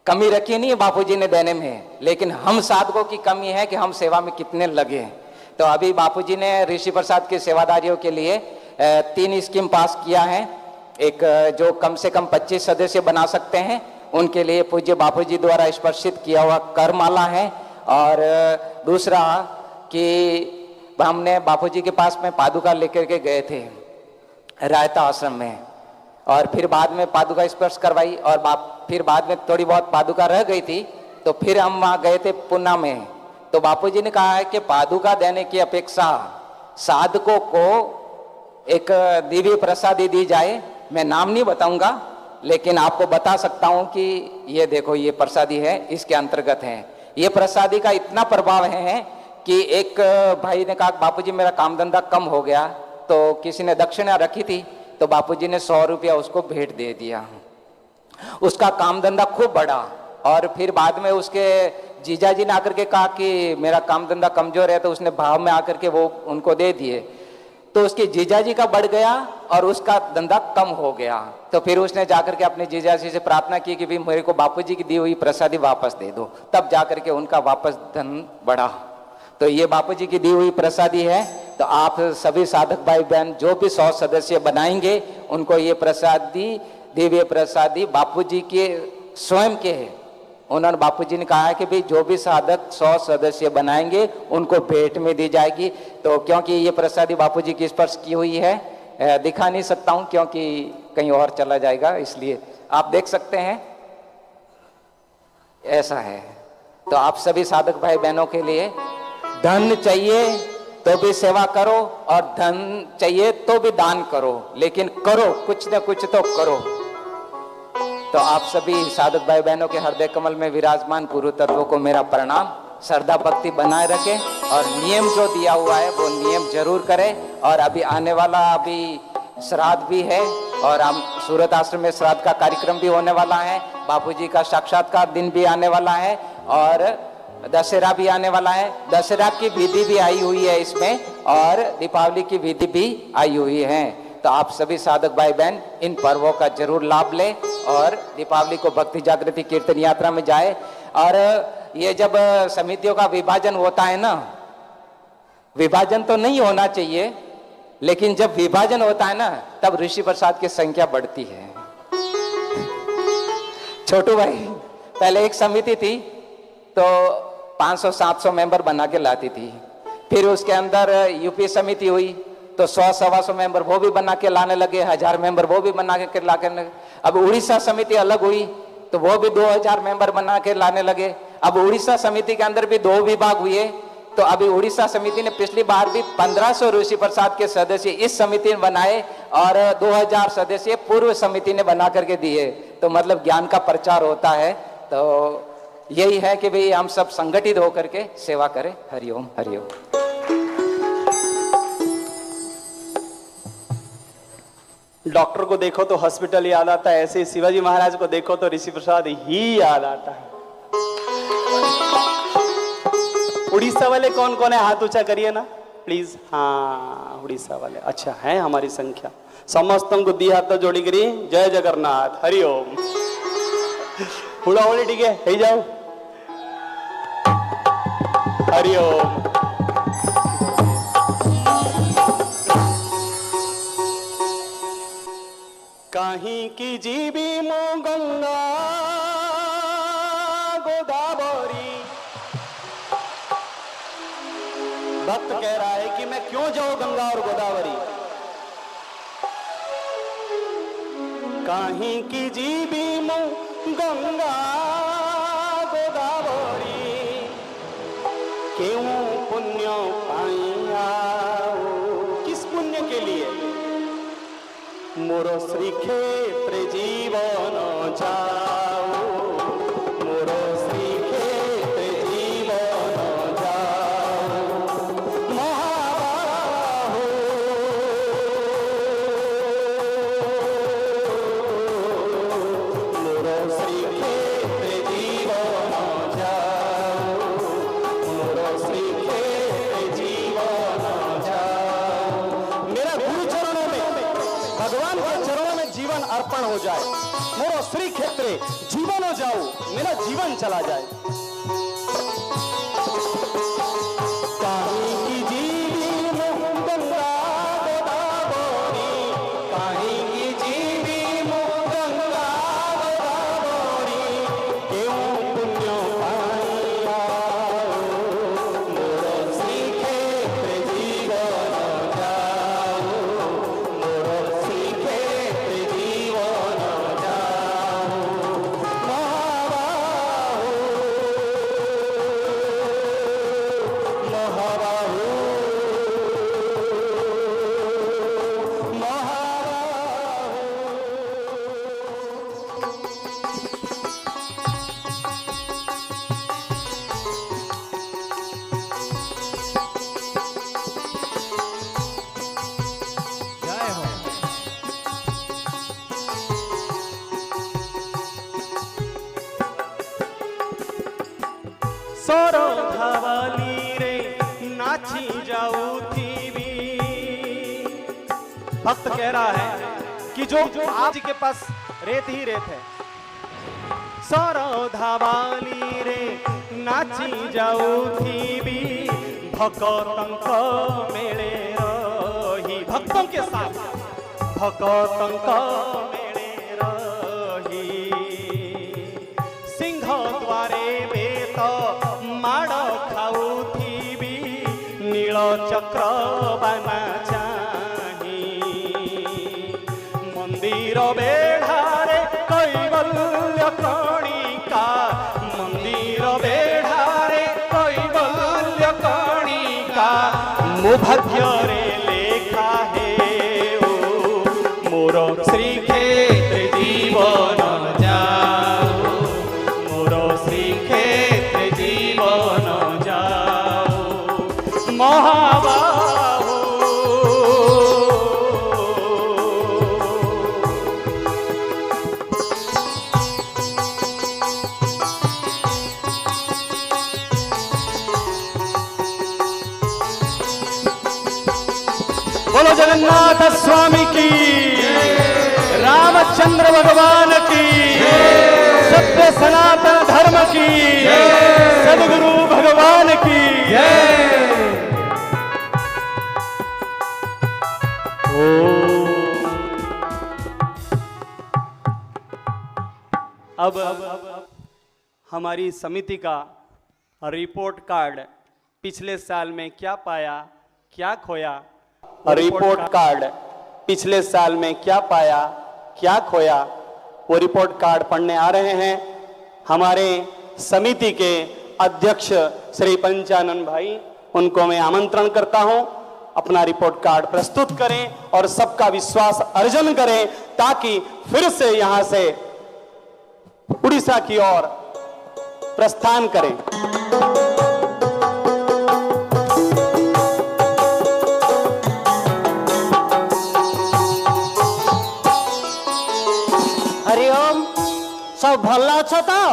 कमी रखी नहीं है बापूजी ने देने में, लेकिन हम साधकों की कमी है कि हम सेवा में कितने लगे। तो अभी बापूजी ने ऋषि प्रसाद के सेवादारियों के लिए 3 स्कीम पास किया है। एक जो कम से कम 25 सदस्य बना सकते हैं, उनके लिए पूज्य बापूजी द्वारा स्पर्शित किया हुआ करमाला है। और दूसरा कि हमने बापूजी के पास में पादुका लेकर के गए थे रायता आश्रम में, और फिर बाद में पादुका स्पर्श करवाई, और फिर बाद में थोड़ी बहुत पादुका रह गई थी। तो फिर हम वहाँ गए थे पुणे में। तो बापूजी ने कहा है कि पादुका देने की अपेक्षा साधकों को एक दिव्य प्रसादी दी जाए। मैं नाम नहीं बताऊंगा, लेकिन आपको बता सकता हूं कि ये देखो ये प्रसादी है, इसके अंतर्गत है। ये प्रसादी का इतना प्रभाव है कि एक भाई ने कहा बापूजी मेरा काम धंधा कम हो गया, तो किसी ने दक्षिणा रखी थी, तो बापूजी ने 100 रुपया उसको भेंट दे दिया। उसका काम धंधा खूब बढ़ा। और फिर बाद में उसके जीजाजी ने आकर के कहा कि मेरा काम धंधा कमजोर है, तो उसने भाव में आकर के वो उनको दे दिए। तो उसके जीजाजी का बढ़ गया और उसका धंधा कम हो गया। तो फिर उसने जाकर के अपने जीजाजी से प्रार्थना की कि भी मेरे को बापूजी की दी हुई प्रसादी वापस दे दो। तब जाकर के उनका वापस धन बढ़ा। तो ये बापूजी की दी हुई प्रसादी है। तो आप सभी साधक भाई बहन जो भी 100 सदस्य बनाएंगे, उनको ये प्रसादी, दिव्य प्रसादी बापूजी के स्वयं के है। उन्होंने बापूजी ने कहा है कि भाई जो भी साधक 100 सदस्य बनाएंगे उनको भेंट में दी जाएगी। तो क्योंकि ये प्रसादी बापूजी की स्पर्श की हुई है, दिखा नहीं सकता हूं क्योंकि कहीं और चला जाएगा, इसलिए आप देख सकते हैं ऐसा है। तो आप सभी साधक भाई बहनों के लिए धन चाहिए तो भी सेवा करो, और धन चाहिए तो भी दान करो, लेकिन करो कुछ न कुछ तो करो। तो आप सभी साधक भाई बहनों के हृदय कमल में विराजमान गुरु तत्वों को मेरा प्रणाम। श्रद्धा भक्ति बनाए रखें और नियम जो दिया हुआ है वो नियम जरूर करें। और अभी आने वाला अभी श्राद्ध भी है, और हम सूरत आश्रम में श्राद्ध का कार्यक्रम भी होने वाला है। बापूजी का साक्षात्कार दिन भी आने वाला है, और दशहरा भी आने वाला है। दशहरा की विधि भी आई हुई है इसमें, और दीपावली की विधि भी आई हुई है। तो आप सभी साधक भाई बहन इन पर्वों का जरूर लाभ लें, और दीपावली को भक्ति जागृति कीर्तन यात्रा में जाए। और ये जब समितियों का विभाजन होता है ना, विभाजन तो नहीं होना चाहिए, लेकिन जब विभाजन होता है ना तब ऋषि प्रसाद की संख्या बढ़ती है। छोटू भाई पहले एक समिति थी तो 500-700 मेंबर बना के लाती थी, फिर उसके अंदर यूपी समिति हुई तो 100-125 मेंबर वो भी बना के लाने लगे, 1000 मेंबर वो भी बना के ला के। अब उड़ीसा समिति अलग हुई तो वो भी 2000 मेंबर बना के लाने लगे। अब उड़ीसा समिति के अंदर भी 2 विभाग हुए, तो अभी उड़ीसा समिति ने पिछली बार भी 1500 ऋषि प्रसाद के सदस्य इस समिति ने बनाए और 2000 सदस्य पूर्व समिति ने बना करके दिए। तो मतलब ज्ञान का प्रचार होता है। तो यही है कि भाई हम सब संगठित होकर के सेवा करें। हरिओम हरिओम। डॉक्टर को देखो तो हॉस्पिटल याद आता है, ऐसे ही शिवाजी महाराज को देखो तो ऋषि प्रसाद ही याद आता है। उड़ीसा वाले कौन कौन है, हाथ ऊंचा करिए ना प्लीज। हाँ उड़ीसा वाले अच्छा है हमारी संख्या। समस्त को दी हाथ जोड़ी करी जय जगन्नाथ हरिओम। हुड़ा होली ठीक है ही जाओ हरिओम। कहीं की जीवी मो गंगा गोदावरी। भक्त कह रहा है कि मैं क्यों जाऊं गंगा और गोदावरी। कहीं की जीवी मो गंगा गोदावरी। क्यों पुण्य पाइया, किस पुण्य के लिए। मोरो श्री क्षेत्र जीवन जाओ, मोरो श्री क्षेत्र जीवन जाओ। महाबाहो मोरो श्री क्षेत्र जीवन जाओ, मोरो श्री क्षेत्र जीवन जाओ। मेरा गुरु चरणों में भगवान के चरणों में जीवन अर्पण हो जाए। मोरो श्री क्षेत्र जीवन हो जाओ, मेरा जीवन चला जाए। कहीं की जीवी मो गंगा गोदावरी। कहीं की जीवी मो गंगा गोदावरी। क्यों पुण्य पाइया, मोरो श्री क्षेत्र जीवन जाओ, मोरो श्री क्षेत्र जीवन जाओ। महाबाहो महाबाहो सोरो धावाली रे नाची जाऊ थी भी। भक्त कह रहा है कि जो आज के पास रेत ही रेत है। सोरो धावाली रे नाची जाऊ थी भी। भक्तंक मेले रही, भक्तों के साथ भक्तंक मेले रही। सिंह द्वारे बेत माड़ खाऊ थी भी। नील चक्र बना चाही। मंदिर बेढ़ारे कैवल्य कणिका। मंदिर बेढ़ारे कैवल्य कणिका। मो भाग्य रे लेखा है ओ, मोरो श्री क्षेत्र जीवन जाओ, मोरो श्री क्षेत्र जीवन जाओ। महाबाहो बोलो जगन्नाथ स्वामी की, रामचंद्र भगवान की, सत्य सनातन धर्म की, सदगुरु भगवान की। अब हमारी समिति का रिपोर्ट कार्ड पिछले साल में क्या पाया क्या खोया। रिपोर्ट कार्ड पिछले साल में क्या पाया क्या खोया, वो रिपोर्ट कार्ड पढ़ने आ रहे हैं हमारे समिति के अध्यक्ष श्री पंचानन भाई। उनको मैं आमंत्रण करता हूं, अपना रिपोर्ट कार्ड प्रस्तुत करें और सबका विश्वास अर्जन करें, ताकि फिर से यहां से उड़ीसा की ओर प्रस्थान करें। हरिओम, सब भल अछ तो?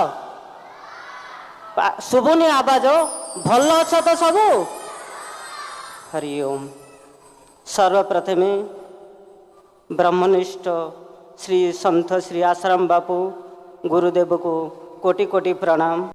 शुभुनी आवाज भल अछ तो सबू? हरिओम। सर्वप्रथमे ब्रह्मनिष्ठ श्री संत श्री आश्रम बापू गुरुदेव को कोटि कोटि प्रणाम।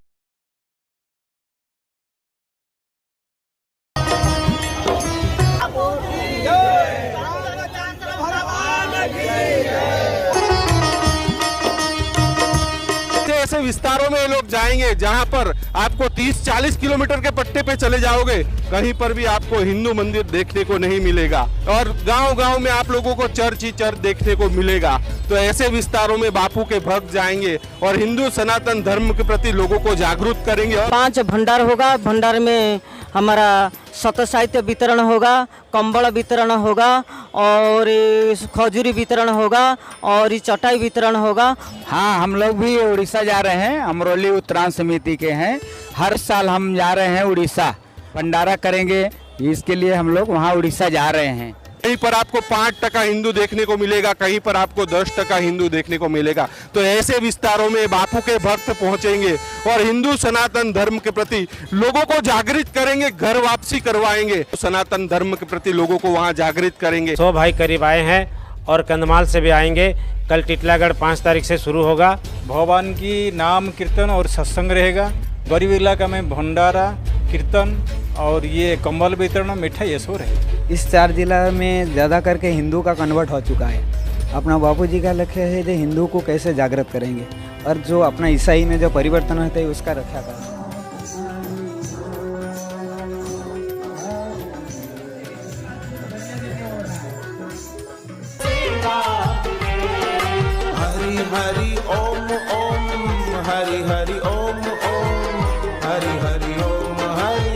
ऐसे विस्तारों में ये लोग जाएंगे जहां पर आपको 30-40 किलोमीटर के पट्टे पे चले जाओगे, कहीं पर भी आपको हिंदू मंदिर देखने को नहीं मिलेगा और गांव-गांव में आप लोगों को चर्च ही चर्च देखने को मिलेगा। तो ऐसे विस्तारों में बापू के भक्त जाएंगे और हिंदू सनातन धर्म के प्रति लोगों को जागरूक करेंगे। 5 भंडार होगा, भंडार में हमारा सत साहित्य वितरण होगा, कंबल वितरण होगा और खजूरी वितरण होगा और चटाई वितरण होगा। हाँ, हम लोग भी उड़ीसा जा रहे हैं, अमरोली उत्तरायण समिति के हैं। हर साल हम जा रहे हैं उड़ीसा, भंडारा करेंगे, इसके लिए हम लोग वहाँ उड़ीसा जा रहे हैं। कहीं पर आपको 5% हिंदू देखने को मिलेगा, कहीं पर आपको 10% हिंदू देखने को मिलेगा। तो ऐसे विस्तारों में बापू के भक्त पहुंचेंगे और हिंदू सनातन धर्म के प्रति लोगों को जागृत करेंगे, घर वापसी करवाएंगे, सनातन धर्म के प्रति लोगों को वहां जागृत करेंगे। 100 भाई करीब आए हैं और कंधमाल से भी आएंगे। कल टिटलागढ़ 5 तारीख से शुरू होगा। भगवान की नाम कीर्तन और सत्संग रहेगा। गरीब इलाका में भंडारा, कीर्तन और ये कंबल वितरण, मिठाई ये सब रहेगा। इस 4 जिला में ज़्यादा करके हिंदू का कन्वर्ट हो चुका है। अपना बापूजी का लक्ष्य है जो हिंदू को कैसे जागृत करेंगे और जो अपना ईसाई में जो परिवर्तन होता है उसका रक्षा करेंगे। हरि हरि ओम ओम, हरि हरि ओम ओम, हरि हरि ओम हरि।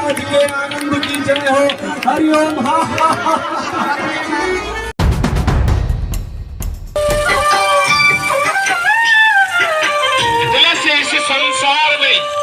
महाराज के आनंद की जय हो। हरिओम हा हा हा। जैसे इस संसार में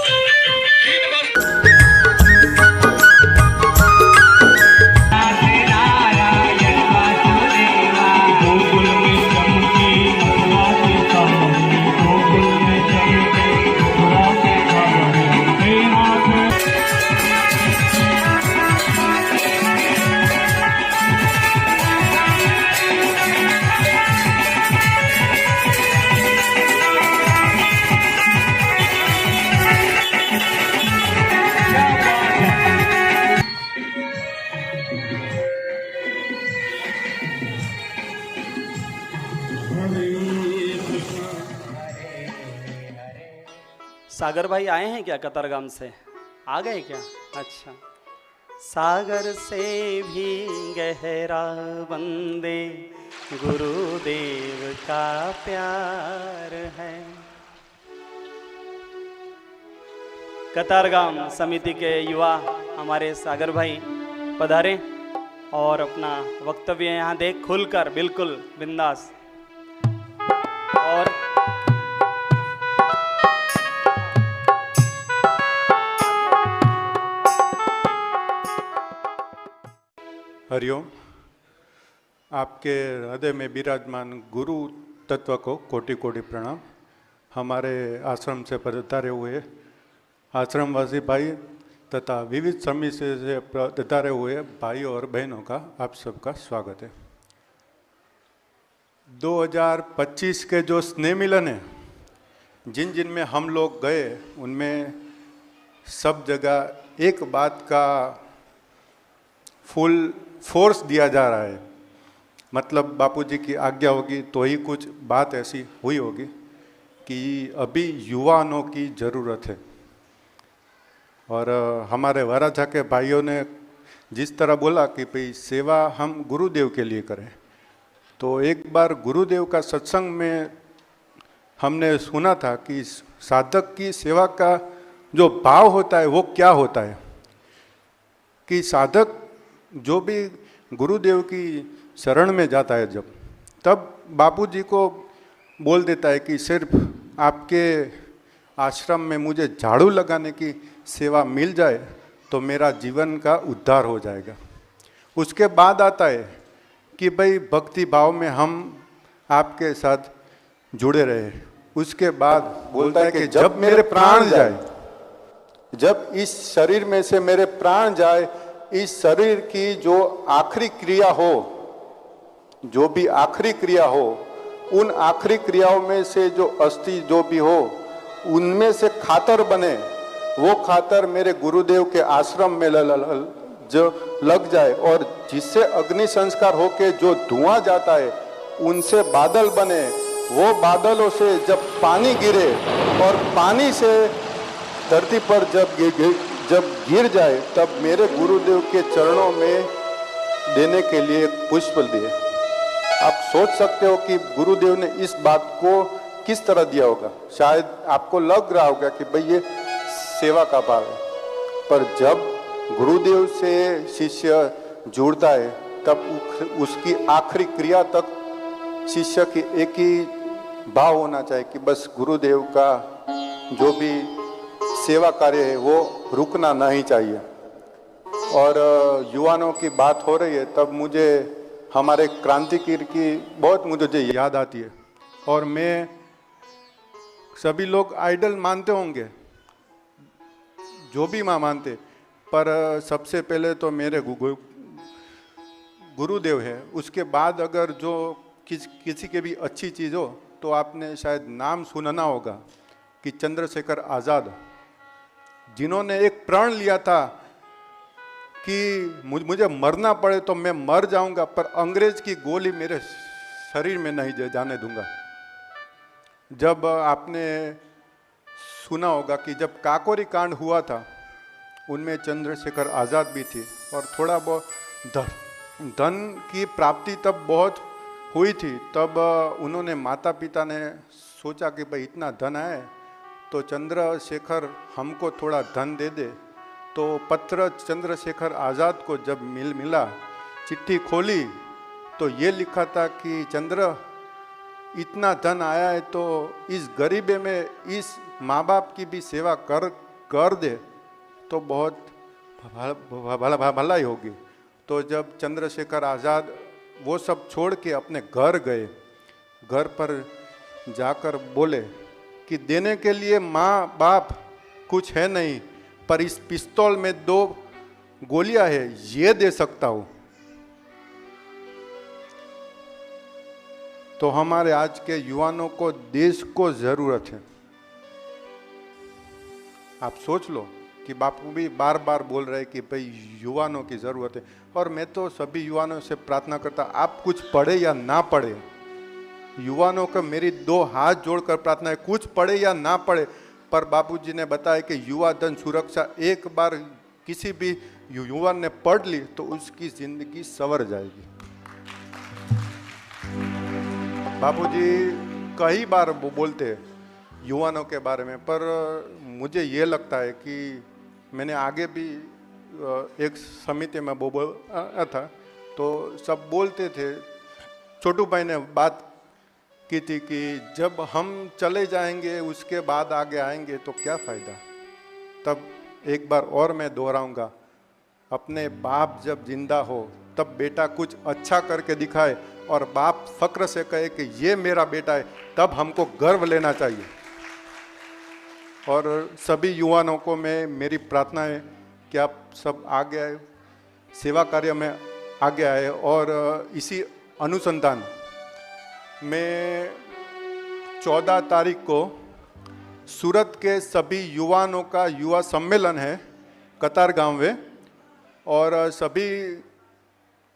सागर भाई आए हैं क्या कतारगाम से? आ गए क्या? अच्छा। सागर से भी गहरा वंदे गुरुदेव का प्यार है। कतारगाम समिति के युवा हमारे सागर भाई पधारे और अपना वक्तव्य यहाँ दे खुलकर, बिल्कुल बिंदास। और हरिओम। आपके हृदय में विराजमान गुरु तत्व को कोटि कोटि प्रणाम। हमारे आश्रम से पधारे हुए आश्रमवासी भाई तथा विविध समिति से पधारे हुए भाई और बहनों का आप सबका स्वागत है। 2025 के जो स्नेह मिलन है, जिन जिन में हम लोग गए, उनमें सब जगह एक बात का फुल फोर्स दिया जा रहा है। मतलब बापूजी की आज्ञा होगी तो ही कुछ बात ऐसी हुई होगी कि अभी युवाओं की ज़रूरत है। और हमारे वराजा के भाइयों ने जिस तरह बोला कि भाई सेवा हम गुरुदेव के लिए करें, तो एक बार गुरुदेव का सत्संग में हमने सुना था कि साधक की सेवा का जो भाव होता है वो क्या होता है। कि साधक जो भी गुरुदेव की शरण में जाता है जब, तब बापूजी को बोल देता है कि सिर्फ आपके आश्रम में मुझे झाड़ू लगाने की सेवा मिल जाए तो मेरा जीवन का उद्धार हो जाएगा। उसके बाद आता है कि भाई भक्ति भाव में हम आपके साथ जुड़े रहे। उसके बाद बोलता है कि जब मेरे प्राण जाए, जब इस शरीर में से मेरे प्राण जाए, इस शरीर की जो आखिरी क्रिया हो, जो भी आखिरी क्रिया हो, उन आखिरी क्रियाओं में से जो अस्थि जो भी हो, उनमें से खातर बने, वो खातर मेरे गुरुदेव के आश्रम में जो लग जाए और जिससे अग्नि संस्कार होके जो धुआं जाता है उनसे बादल बने। वो बादलों से जब पानी गिरे और पानी से धरती पर जब गिर जाए, तब मेरे गुरुदेव के चरणों में देने के लिए एक पुष्प दिए। आप सोच सकते हो कि गुरुदेव ने इस बात को किस तरह दिया होगा। शायद आपको लग रहा होगा कि भाई ये सेवा का भाव है, पर जब गुरुदेव से शिष्य जुड़ता है तब उसकी आखिरी क्रिया तक शिष्य की एक ही भाव होना चाहिए कि बस गुरुदेव का जो भी सेवा कार्य है वो रुकना नहीं चाहिए। और युवाओं की बात हो रही है, तब मुझे हमारे क्रांतिकीर की बहुत मुझे याद आती है। और मैं, सभी लोग आइडल मानते होंगे, जो भी माँ मानते, पर सबसे पहले तो मेरे गुरुदेव है। उसके बाद अगर जो किसी के भी अच्छी चीज़ हो तो आपने शायद नाम सुनना होगा कि चंद्रशेखर आज़ाद, जिन्होंने एक प्रण लिया था कि मुझे मरना पड़े तो मैं मर जाऊंगा, पर अंग्रेज की गोली मेरे शरीर में नहीं जाने दूंगा। जब आपने सुना होगा कि जब काकोरी कांड हुआ था, उनमें चंद्रशेखर आज़ाद भी थी और थोड़ा बहुत धन की प्राप्ति तब बहुत हुई थी। तब उन्होंने, माता पिता ने सोचा कि भाई इतना धन है तो चंद्रशेखर हमको थोड़ा धन दे दे तो पत्र चंद्रशेखर आज़ाद को जब मिला, चिट्ठी खोली तो ये लिखा था कि चंद्र, इतना धन आया है तो इस गरीबे में इस माँ बाप की भी सेवा कर दे तो बहुत भलाई होगी। तो जब चंद्रशेखर आज़ाद वो सब छोड़ के अपने घर गए, घर पर जाकर बोले कि देने के लिए माँ बाप कुछ है नहीं, पर इस पिस्तौल में 2 गोलियां है, ये दे सकता हूँ। तो हमारे आज के युवाओं को देश को जरूरत है। आप सोच लो कि बापू भी बार बार बोल रहे कि भाई युवाओं की ज़रूरत है, और मैं तो सभी युवाओं से प्रार्थना करता, आप कुछ पढ़े या ना पढ़े, युवाओं को मेरी 2 हाथ जोड़कर प्रार्थना है, कुछ पढ़े या ना पढ़े, पर बापूजी ने बताया कि युवा धन सुरक्षा एक बार किसी भी युवा ने पढ़ ली तो उसकी जिंदगी संवर जाएगी। बापूजी कई बार वो बोलते हैं युवाओं के बारे में, पर मुझे ये लगता है कि मैंने आगे भी एक समिति में बोला था तो सब बोलते थे, छोटू भाई ने बात की थी कि जब हम चले जाएंगे उसके बाद आगे आएंगे तो क्या फ़ायदा। तब एक बार और मैं दोहराऊंगा, अपने बाप जब जिंदा हो तब बेटा कुछ अच्छा करके दिखाए और बाप फक्र से कहे कि ये मेरा बेटा है, तब हमको गर्व लेना चाहिए। और सभी युवाओं को मेरी प्रार्थना है कि आप सब आगे आए, सेवा कार्य में आगे आए। और इसी अनुसंधान में 14 तारीख को सूरत के सभी युवाओं का युवा सम्मेलन है कतारगांव में, और सभी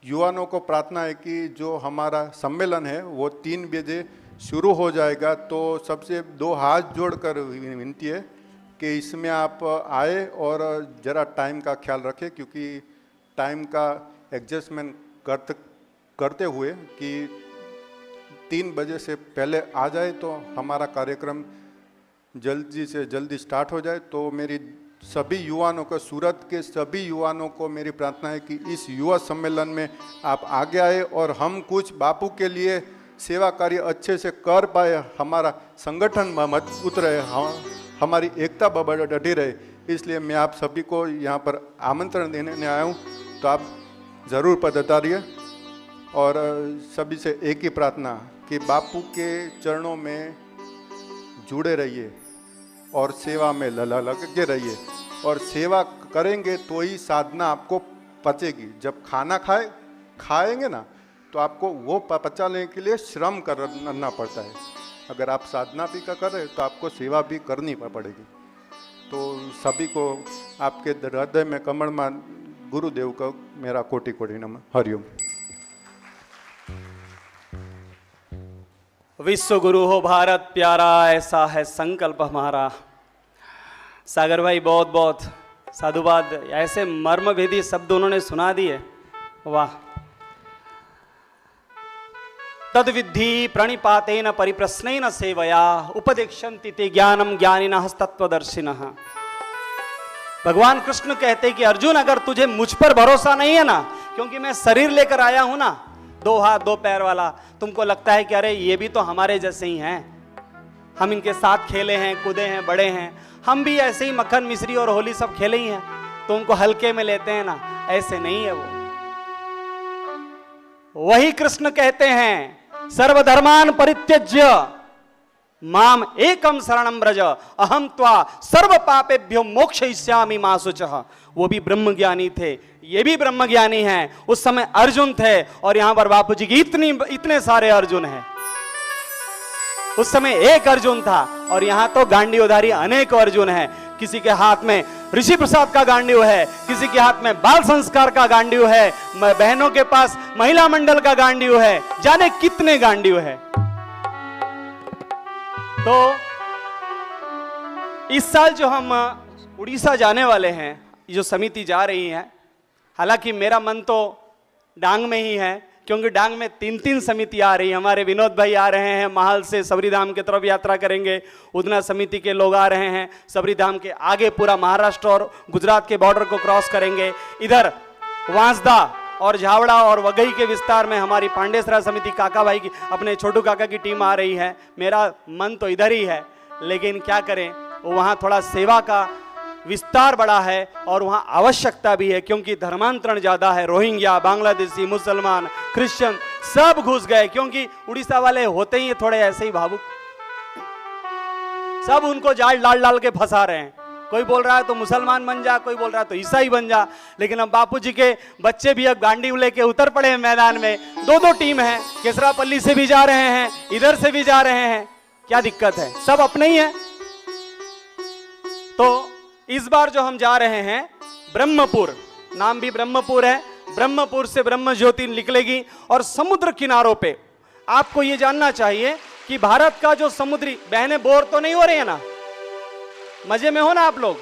युवाओं को प्रार्थना है कि जो हमारा सम्मेलन है वो 3 बजे शुरू हो जाएगा। तो सबसे 2 हाथ जोड़कर विनती है कि इसमें आप आए और ज़रा टाइम का ख्याल रखें, क्योंकि टाइम का एडजस्टमेंट करते हुए कि 3 बजे से पहले आ जाए तो हमारा कार्यक्रम जल्दी से जल्दी स्टार्ट हो जाए। तो मेरी सभी युवाओं को, सूरत के सभी युवाओं को मेरी प्रार्थना है कि इस युवा सम्मेलन में आप आगे आए और हम कुछ बापू के लिए सेवा कार्य अच्छे से कर पाए, हमारा संगठन मजबूत रहे, हमारी एकता बढ़ी रहे। इसलिए मैं आप सभी को यहाँ पर आमंत्रण देने आया हूँ, तो आप ज़रूर पधारिए। और सभी से एक ही प्रार्थना कि बापू के चरणों में जुड़े रहिए और सेवा में लगे रहिए, और सेवा करेंगे तो ही साधना आपको पचेगी। जब खाना खाएंगे ना तो आपको वो पचा लेने के लिए श्रम करना पड़ता है। अगर आप साधना भी कर रहे तो आपको सेवा भी करनी पड़ेगी। तो सभी को आपके हृदय में कमलमान गुरुदेव का मेरा कोटि कोटि नमन। हरिओम। विश्व गुरु हो भारत प्यारा, ऐसा है संकल्प हमारा। सागर भाई बहुत बहुत साधुवाद, ऐसे मर्मभेदी शब्द उन्होंने सुना दिए, वाह। तद्विद्धि प्रणिपातेन परिप्रश्नेन सेवया उपदेक्षन्ति ते ज्ञानम ज्ञानिनः तत्त्वदर्शिनः। भगवान कृष्ण कहते कि अर्जुन, अगर तुझे मुझ पर भरोसा नहीं है ना, क्योंकि मैं शरीर लेकर आया हूं ना, 2 हाथ 2 पैर वाला, तुमको लगता है कि अरे ये भी तो हमारे जैसे ही हैं, हम इनके साथ खेले हैं, कूदे हैं, बड़े हैं, हम भी ऐसे ही मक्खन मिश्री और होली सब खेले ही हैं, तो उनको हल्के में लेते हैं ना, ऐसे नहीं है वो। वही कृष्ण कहते हैं सर्वधर्मान परित्यज्य माम एकम शरणम ब्रज अहम त्वा सर्व पापेभ्यो मोक्षयिष्यामि मा शुचः। वो भी ब्रह्म ज्ञानी थे, ये भी ब्रह्म ज्ञानी हैं। उस समय अर्जुन थे और यहां पर बापू जी की इतने सारे अर्जुन हैं। उस समय एक अर्जुन था और यहां तो गांडीवधारी अनेक अर्जुन हैं। किसी के हाथ में ऋषि प्रसाद का गांडीव है, किसी के हाथ में बाल संस्कार का गांडीव है, बहनों के पास महिला मंडल का गांडीव है, जाने कितने गांडीव है। तो इस साल जो हम उड़ीसा जाने वाले हैं, जो समिति जा रही है, हालांकि मेरा मन तो डांग में ही है, क्योंकि डांग में 3-3 समिति आ रही है। हमारे विनोद भाई आ रहे हैं, महाल से सबरी धाम की तरफ यात्रा करेंगे, उधना समिति के लोग आ रहे हैं, सबरी धाम के आगे पूरा महाराष्ट्र और गुजरात के बॉर्डर को क्रॉस करेंगे। इधर वांसदा और झावड़ा और वघई के विस्तार में हमारी पांडेसरा समिति काका भाई की, अपने छोटू काका की टीम आ रही है। मेरा मन तो इधर ही है, लेकिन क्या करें, वहाँ थोड़ा सेवा का विस्तार बड़ा है और वहाँ आवश्यकता भी है, क्योंकि धर्मांतरण ज़्यादा है। रोहिंग्या, बांग्लादेशी, मुसलमान, क्रिश्चियन सब घुस गए, क्योंकि उड़ीसा वाले होते ही थोड़े ऐसे ही भावुक, सब उनको जाल डाल डाल के फंसा रहे हैं। कोई बोल रहा है तो मुसलमान बन जा, कोई बोल रहा है तो ईसाई बन जा, लेकिन अब बापूजी के बच्चे भी अब गांडी लेके उतर पड़े हैं मैदान में। 2-2 टीम है, केसरापल्ली से भी जा रहे हैं, इधर से भी जा रहे हैं, क्या दिक्कत है, सब अपने ही है। तो इस बार जो हम जा रहे हैं ब्रह्मपुर, नाम भी ब्रह्मपुर है, ब्रह्मपुर से ब्रह्म ज्योति निकलेगी और समुद्र किनारों पे आपको ये जानना चाहिए कि भारत का जो समुद्री, बहने बोर तो नहीं हो रही है ना, मजे में हो ना आप लोग।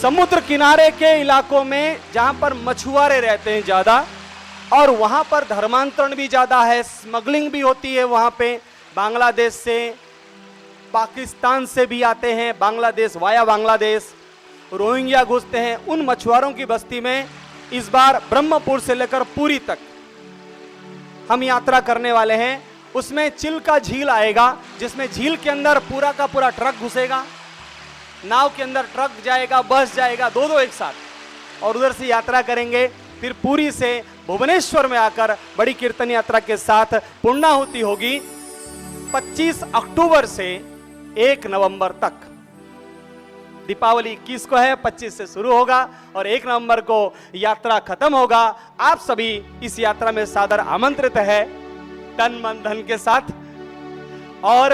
समुद्र किनारे के इलाकों में जहां पर मछुआरे रहते हैं ज्यादा, और वहां पर धर्मांतरण भी ज्यादा है, स्मगलिंग भी होती है। वहां पे बांग्लादेश से, पाकिस्तान से भी आते हैं, बांग्लादेश वाया बांग्लादेश, रोहिंग्या घुसते हैं। उन मछुआरों की बस्ती में इस बार ब्रह्मपुर से लेकर पुरी तक हम यात्रा करने वाले हैं। उसमें चिल्का झील आएगा, जिसमें झील के अंदर पूरा का पूरा ट्रक घुसेगा, नाव के अंदर ट्रक जाएगा, बस जाएगा, 2-2 एक साथ, और उधर से यात्रा करेंगे। फिर पुरी से भुवनेश्वर में आकर बड़ी कीर्तन यात्रा के साथ पूर्णाहुति होगी 25 अक्टूबर से 1 नवंबर तक। दीपावली 21 को है, 25 से शुरू होगा और 1 नवंबर को यात्रा खत्म होगा। आप सभी इस यात्रा में सादर आमंत्रित है, तन मन धन के साथ। और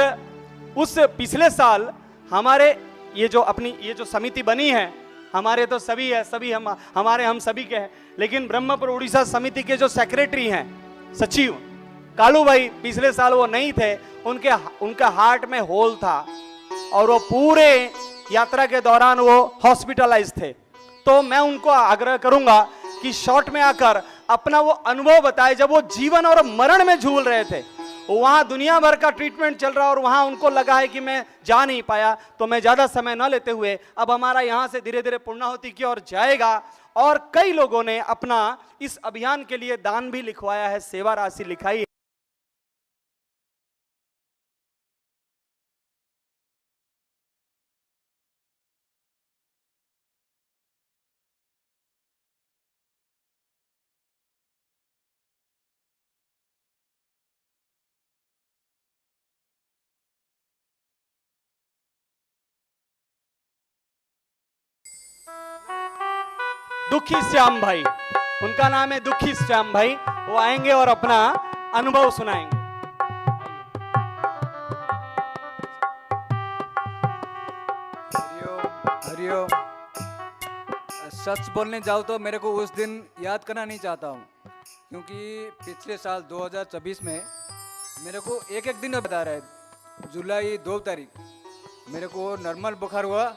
उस पिछले साल हमारे ये जो समिति बनी है, हमारे तो सभी है, सभी हम सभी के हैं, लेकिन ब्रह्मपुर उड़ीसा समिति के जो सेक्रेटरी हैं, सचिव कालू भाई, पिछले साल वो नहीं थे, उनका हार्ट में होल था और वो पूरे यात्रा के दौरान वो हॉस्पिटलाइज थे। तो मैं उनको आग्रह करूंगा कि शॉर्ट में आकर अपना वो अनुभव बताए, जब वो जीवन और मरण में झूल रहे थे, वहां दुनिया भर का ट्रीटमेंट चल रहा और वहां उनको लगा है कि मैं जा नहीं पाया। तो मैं ज्यादा समय न लेते हुए अब हमारा यहां से धीरे धीरे पूर्णाहुति की ओर जाएगा, और कई लोगों ने अपना इस अभियान के लिए दान भी लिखवाया है, सेवा राशि लिखाई है। दुखी श्याम भाई, उनका नाम है दुखी श्याम भाई, वो आएंगे और अपना अनुभव सुनाएंगे। हरिओम। सच बोलने जाऊँ तो मेरे को उस दिन याद करना नहीं चाहता हूँ, क्योंकि पिछले साल 2024 में मेरे को एक दिन बता रहा है, जुलाई 2 तारीख मेरे को नॉर्मल बुखार हुआ,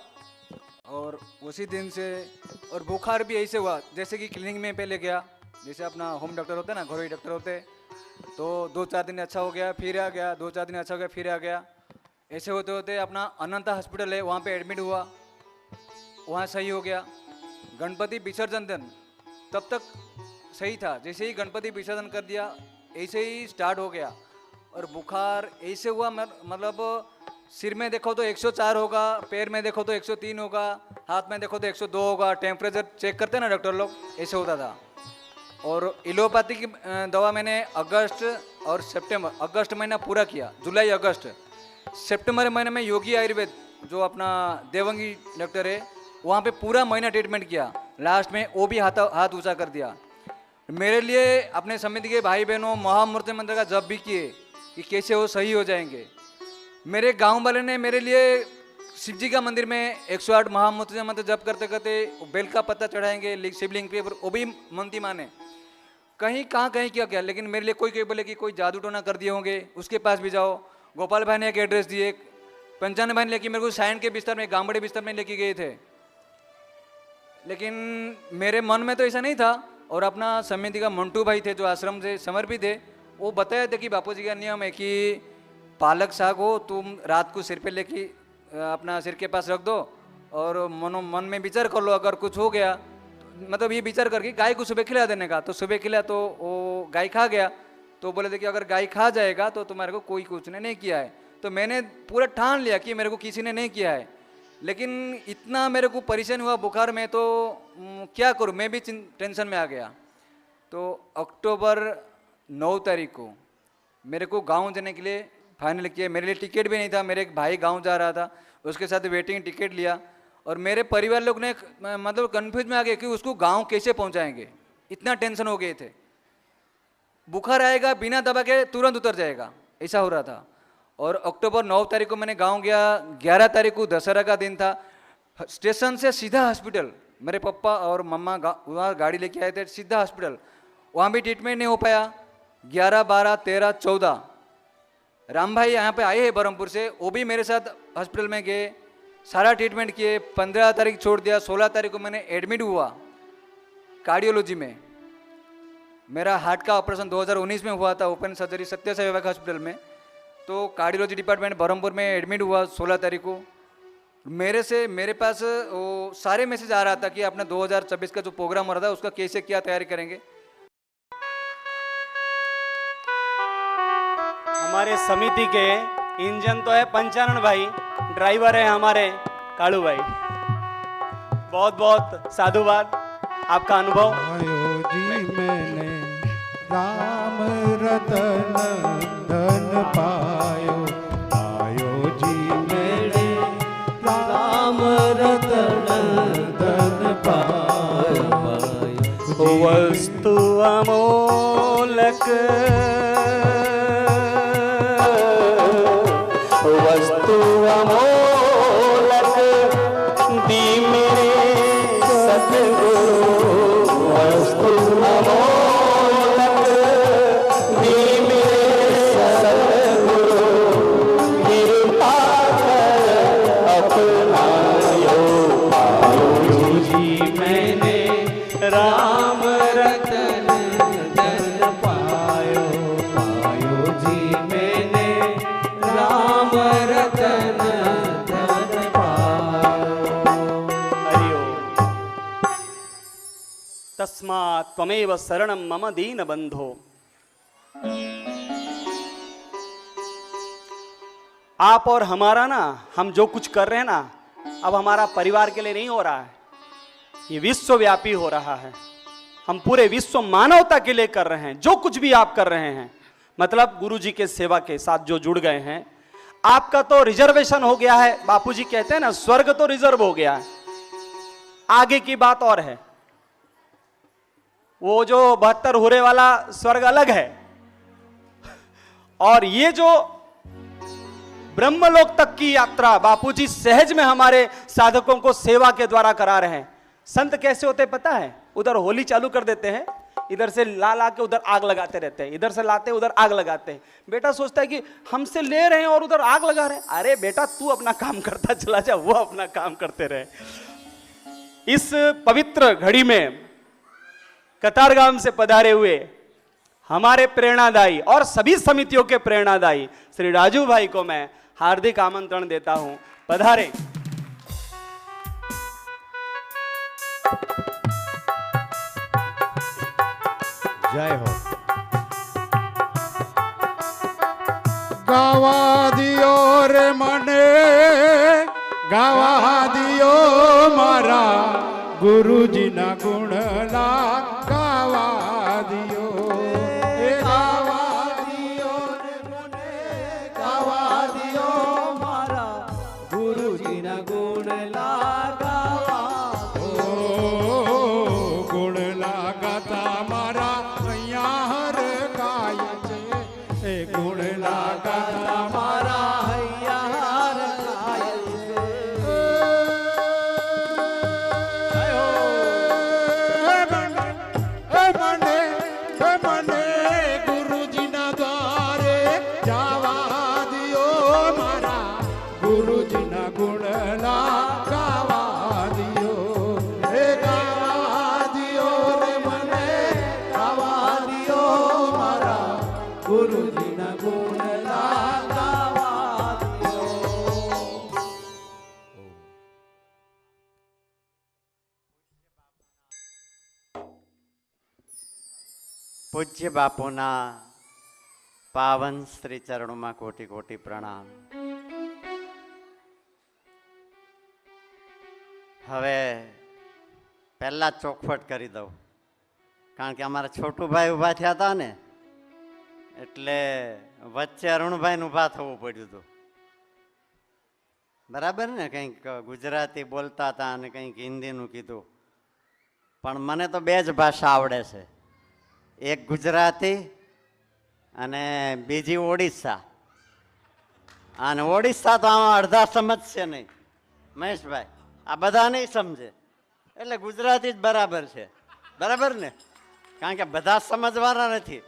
और उसी दिन से, और बुखार भी ऐसे हुआ जैसे कि क्लिनिक में पहले गया, जैसे अपना होम डॉक्टर होता है ना, घरेलू डॉक्टर होते, तो 2-4 दिन अच्छा हो गया, फिर आ गया, 2-4 दिन अच्छा हो गया, फिर आ गया, ऐसे होते होते अपना अनंता हॉस्पिटल है, वहाँ पे एडमिट हुआ, वहाँ सही हो गया। गणपति विसर्जन दिन तब तक सही था, जैसे ही गणपति विसर्जन कर दिया ऐसे ही स्टार्ट हो गया, और बुखार ऐसे हुआ, मतलब सिर में देखो तो 104 होगा, पैर में देखो तो 103 होगा, हाथ में देखो तो 102 होगा, टेम्परेचर चेक करते हैं ना डॉक्टर लोग, ऐसे होता था। और एलोपैथी की दवा मैंने अगस्त और सितंबर, अगस्त महीना पूरा किया, जुलाई अगस्त, सितंबर महीने में योगी आयुर्वेद जो अपना देवंगी डॉक्टर है, वहाँ पे पूरा महीना ट्रीटमेंट किया, लास्ट में वो भी हाथ ऊँचा कर दिया। मेरे लिए अपने समिति के भाई बहनों महामूर्ति मंत्र का जप भी किए कि कैसे वो सही हो जाएंगे। मेरे गांव वाले ने मेरे लिए शिव जी का मंदिर में 108 महामूर्ति मंत्र जप करते करते बेल का पत्ता चढ़ाएंगे शिवलिंग पे, वो भी मनती माने, कहीं कहाँ कहीं क्या, लेकिन मेरे लिए कोई बोले कि कोई जादू टोना कर दिए होंगे, उसके पास भी जाओ। गोपाल भाई ने एक एड्रेस दिए, पंचान भाई ने लेके मेरे को साइंस के बिस्तर में, गांबड़े बिस्तर में लेके गए थे, लेकिन मेरे मन में तो ऐसा नहीं था, और अपना समिति का मंटू भाई थे जो आश्रम से समर्पित थे, वो बताया था कि बापूजी का नियम है कि पालक साग हो तुम रात को सिर पे लेके अपना सिर के पास रख दो और मन में विचार कर लो, अगर कुछ हो गया मतलब ये विचार करके गाय को सुबह खिला देने का। तो सुबह खिला तो वो गाय खा गया, तो बोले थे कि अगर गाय खा जाएगा तो तुम्हारे को कोई कुछ नहीं किया है। तो मैंने पूरा ठान लिया कि मेरे को किसी ने नहीं किया है, लेकिन इतना मेरे को परेशान हुआ बुखार में, तो क्या करूं, मैं भी टेंशन में आ गया। तो अक्टूबर 9 तारीख को मेरे को गांव जाने के लिए फाइनल किया। मेरे लिए टिकट भी नहीं था, मेरे एक भाई गांव जा रहा था, उसके साथ वेटिंग टिकट लिया और मेरे परिवार लोग ने मतलब कन्फ्यूज में आ गए कि उसको गांव कैसे पहुंचाएंगे, इतना टेंशन हो गए थे। बुखार आएगा बिना दवा के तुरंत उतर जाएगा, ऐसा हो रहा था। और अक्टूबर 9 तारीख को मैंने गांव गया। 11 तारीख को दशहरा का दिन था। स्टेशन से सीधा हॉस्पिटल, मेरे पापा और मम्मा वहाँ गाड़ी लेके आए थे, सीधा हॉस्पिटल। वहाँ भी ट्रीटमेंट नहीं हो पाया। 11, 12, 13, 14 राम भाई यहाँ पे आए हैं बरहमपुर से, वो भी मेरे साथ हॉस्पिटल में गए, सारा ट्रीटमेंट किए। 15 तारीख छोड़ दिया। 16 तारीख को मैंने एडमिट हुआ कार्डियोलॉजी में। मेरा हार्ट का ऑपरेशन 2019 में हुआ था, ओपन सर्जरी सत्य साई बाबा हॉस्पिटल में। तो कार्डियोलॉजी डिपार्टमेंट बरहमपुर में एडमिट हुआ 16 तारीख को। मेरे पास वो सारे मैसेज आ रहा था कि अपना 2026 का जो प्रोग्राम हो रहा था उसका कैसे क्या तैयारी करेंगे। हमारे समिति के इंजन तो है पंचानन भाई, ड्राइवर है हमारे कालू भाई। बहुत बहुत साधुवाद, आपका अनुभव। आयो जी मैंने राम रतन धन पायो, आयो जी मैंने राम रतन धन पायो, वस्तु अमोलक वस्तु अमोलक दी मेरे सतगुरु, वस्तु अमोलक दी मेरे सतगुरु, कृपा कर अपनायो, पायो जी मैंने राम रतन धन पायो, पायो जी मैंने राम रतन धन पायो। हरि ओम। तस्मात् त्वमेव शरणं मम दीन बंधो। आप और हमारा ना, हम जो कुछ कर रहे हैं ना, अब हमारा परिवार के लिए नहीं हो रहा है, ये विश्वव्यापी हो रहा है। हम पूरे विश्व मानवता के लिए कर रहे हैं। जो कुछ भी आप कर रहे हैं, मतलब गुरु जी के सेवा के साथ जो जुड़ गए हैं, आपका तो रिजर्वेशन हो गया है। बापूजी कहते हैं ना, स्वर्ग तो रिजर्व हो गया है, आगे की बात और है। वो जो 72 हुरे वाला स्वर्ग अलग है, और ये जो ब्रह्मलोक तक की यात्रा बापूजी सहज में हमारे साधकों को सेवा के द्वारा करा रहे हैं। संत कैसे होते पता है? उधर होली चालू कर देते हैं, इधर से ला के उधर आग लगाते रहते हैं, इधर से लाते उधर आग लगाते हैं। बेटा सोचता है कि हमसे ले रहे हैं और उधर आग लगा रहे हैं। अरे बेटा, तू अपना काम करता चला जा, वो अपना काम करते रहे। इस पवित्र घड़ी में कतारगाम से पधारे हुए हमारे प्रेरणादायी और सभी समितियों के प्रेरणादायी श्री राजू भाई को मैं हार्दिक आमंत्रण देता हूं, पधारे। जय हो। गावा दियो रे मने, गावा दियो मारा गुरुजी ना गुणला, गावा दियो, गावा दियो रे मने, गावा दियो मारा गुरुजी ना गुणला, गावा गुण लागता मारा हर काय छे, गुण लागता मारा हर काय मने गुरुजी ना द्वारे जावा दियो मारा गुरुजी ना गुणला, गावा दियो, गावा दियो रे मने, પૂજ્ય બાપુના પાવન શ્રી ચરણોમાં કોટી કોટી પ્રણામ. હવે પહેલા ચોખવટ કરી દઉં, કારણ કે અમારા છોટુભાઈ ઊભા થયા હતા ને, એટલે વચ્ચે અરુણભાઈને ઊભા થવું પડ્યું હતું. બરાબર ને? કંઈક ગુજરાતી બોલતા હતા અને કંઈક હિન્દીનું કીધું, પણ મને તો બે જ ભાષા આવડે છે, એક ગુજરાતી અને બીજી ઓડિશા. અને ઓડિશા તો આમાં અડધા સમજશે નહીં મહેશભાઈ, આ બધા નહીં સમજે, એટલે ગુજરાતી જ બરાબર છે. બરાબર ને? કારણ કે બધા સમજવાના નથી.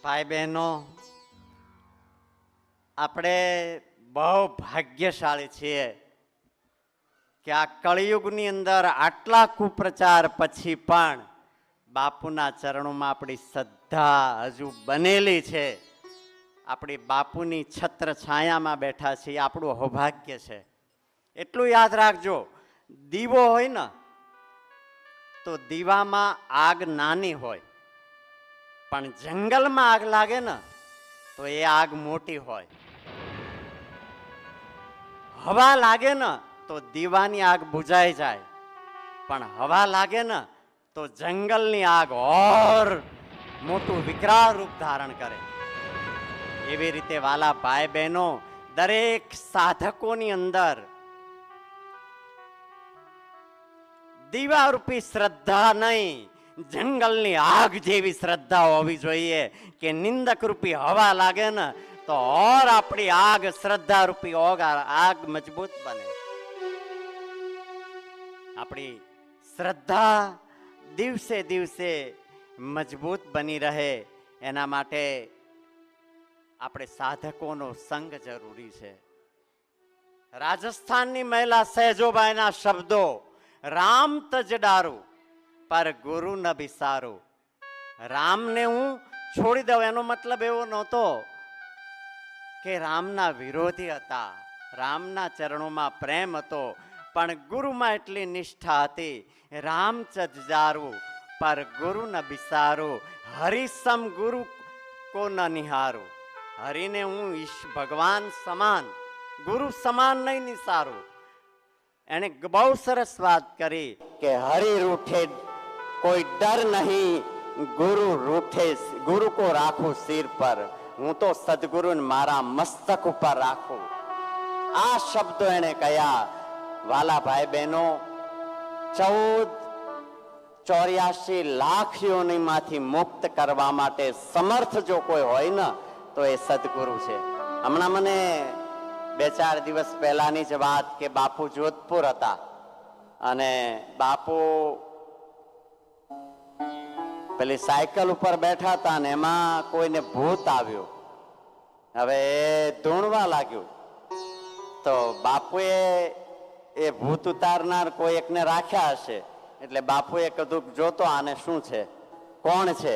ભાઈ બહેનો, આપણે બહુ ભાગ્યશાળી છીએ કે આ કળિયુગની અંદર આટલા કુપ્રચાર પછી પણ બાપુના ચરણોમાં આપણી શ્રદ્ધા હજુ બનેલી છે. આપણી બાપુની છત્ર છાયામાં બેઠા છીએ, આપણું સૌભાગ્ય છે. એટલું યાદ રાખજો, દીવો હોય ને તો દીવામાં આગ નાની હોય, પણ જંગલમાં આગ લાગે ને તો એ આગ મોટી હોય. હવા લાગે ને તો દીવાની આગ બુઝાઈ જાય, પણ હવા લાગે ને તો જંગલની આગ ઓર મોટું વિકરાળ રૂપ ધારણ કરે. એવી રીતે વાલા ભાઈ બહેનો, દરેક સાધકોની અંદર દીવારૂપી શ્રદ્ધા નહીં, જંગલની આગ જેવી શ્રદ્ધા હોવી જોઈએ કે નિંદક રૂપી હવા લાગે ને તો ઓર આપણી આગ શ્રદ્ધા રૂપી આગ મજબૂત બને. આપણી શ્રદ્ધા દિવસે દિવસે મજબૂત બની રહે એના માટે આપણે સાધકોનો સંગ જરૂરી છે. રાજસ્થાનની મહિલા સહેજોબાઈના શબ્દો, રામ તજ ડારું પર ગુરુ ન બિસારું. રામને હું છોડી દઉં એનો મતલબ એવો નહોતો કે રામના વિરોધી હતા. રામના ચરણોમાં પ્રેમ હતો, પણ ગુરુમાં એટલી નિષ્ઠા હતી. રામ ચજારું પર ગુરુ ન બિસારું, હરિસમ ગુરુ કો ન નિહારું. હરિને હું ભગવાન સમાન, ગુરુ સમાન નહીં નિસારું. એને બહુ સરસ વાત કરી કે હરિ રૂઠે કોઈ ડર નહીં, ગુરુ રૂઠે ગુરુ કો રાખું સિર પર. હું તો સદગુરુને મારા મસ્તક ઉપર રાખું. આ શબ્દો એને કહ્યા. વાલા ભાઈ બહેનો, 84 લાખ યોનિમાંથી મુક્ત કરવા માટે સમર્થ જો કોઈ હોય ને તો એ સદગુરુ છે. હમણાં મને 2-4 દિવસ પહેલાની જ વાત કે બાપુ જોધપુર હતા અને બાપુ પેલી સાયકલ ઉપર બેઠા હતા ને એમાં કોઈને ભૂત આવ્યું. હવે એ ધૂણવા લાગ્યું તો બાપુએ એ ભૂત ઉતારનાર કોઈ એકને રાખ્યા હશે, એટલે બાપુએ કીધું જોતો આને શું છે, કોણ છે?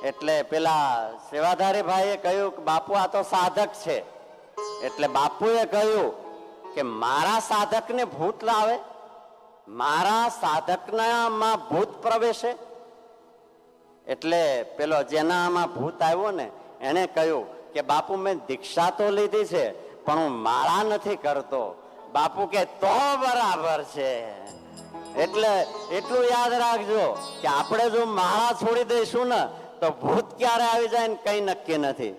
એટલે પેલા સેવાધારી ભાઈએ કહ્યું કે બાપુ આ તો સાધક છે. એટલે બાપુએ કહ્યું કે મારા સાધકને ભૂત લાવે, મારા સાધકનામાં ભૂત પ્રવેશે? એટલે પેલો જેનામાં ભૂત આવ્યો ને એને કહ્યું કે બાપુ મેં દીક્ષા તો લીધી છે પણ હું માળા નથી કરતો. બાપુ કે તો બરાબર છે. એટલે એટલું યાદ રાખજો કે આપણે જો માળા છોડી દઈશું ને તો ભૂત ક્યારે આવી જાય ને કઈ નક્કી નથી.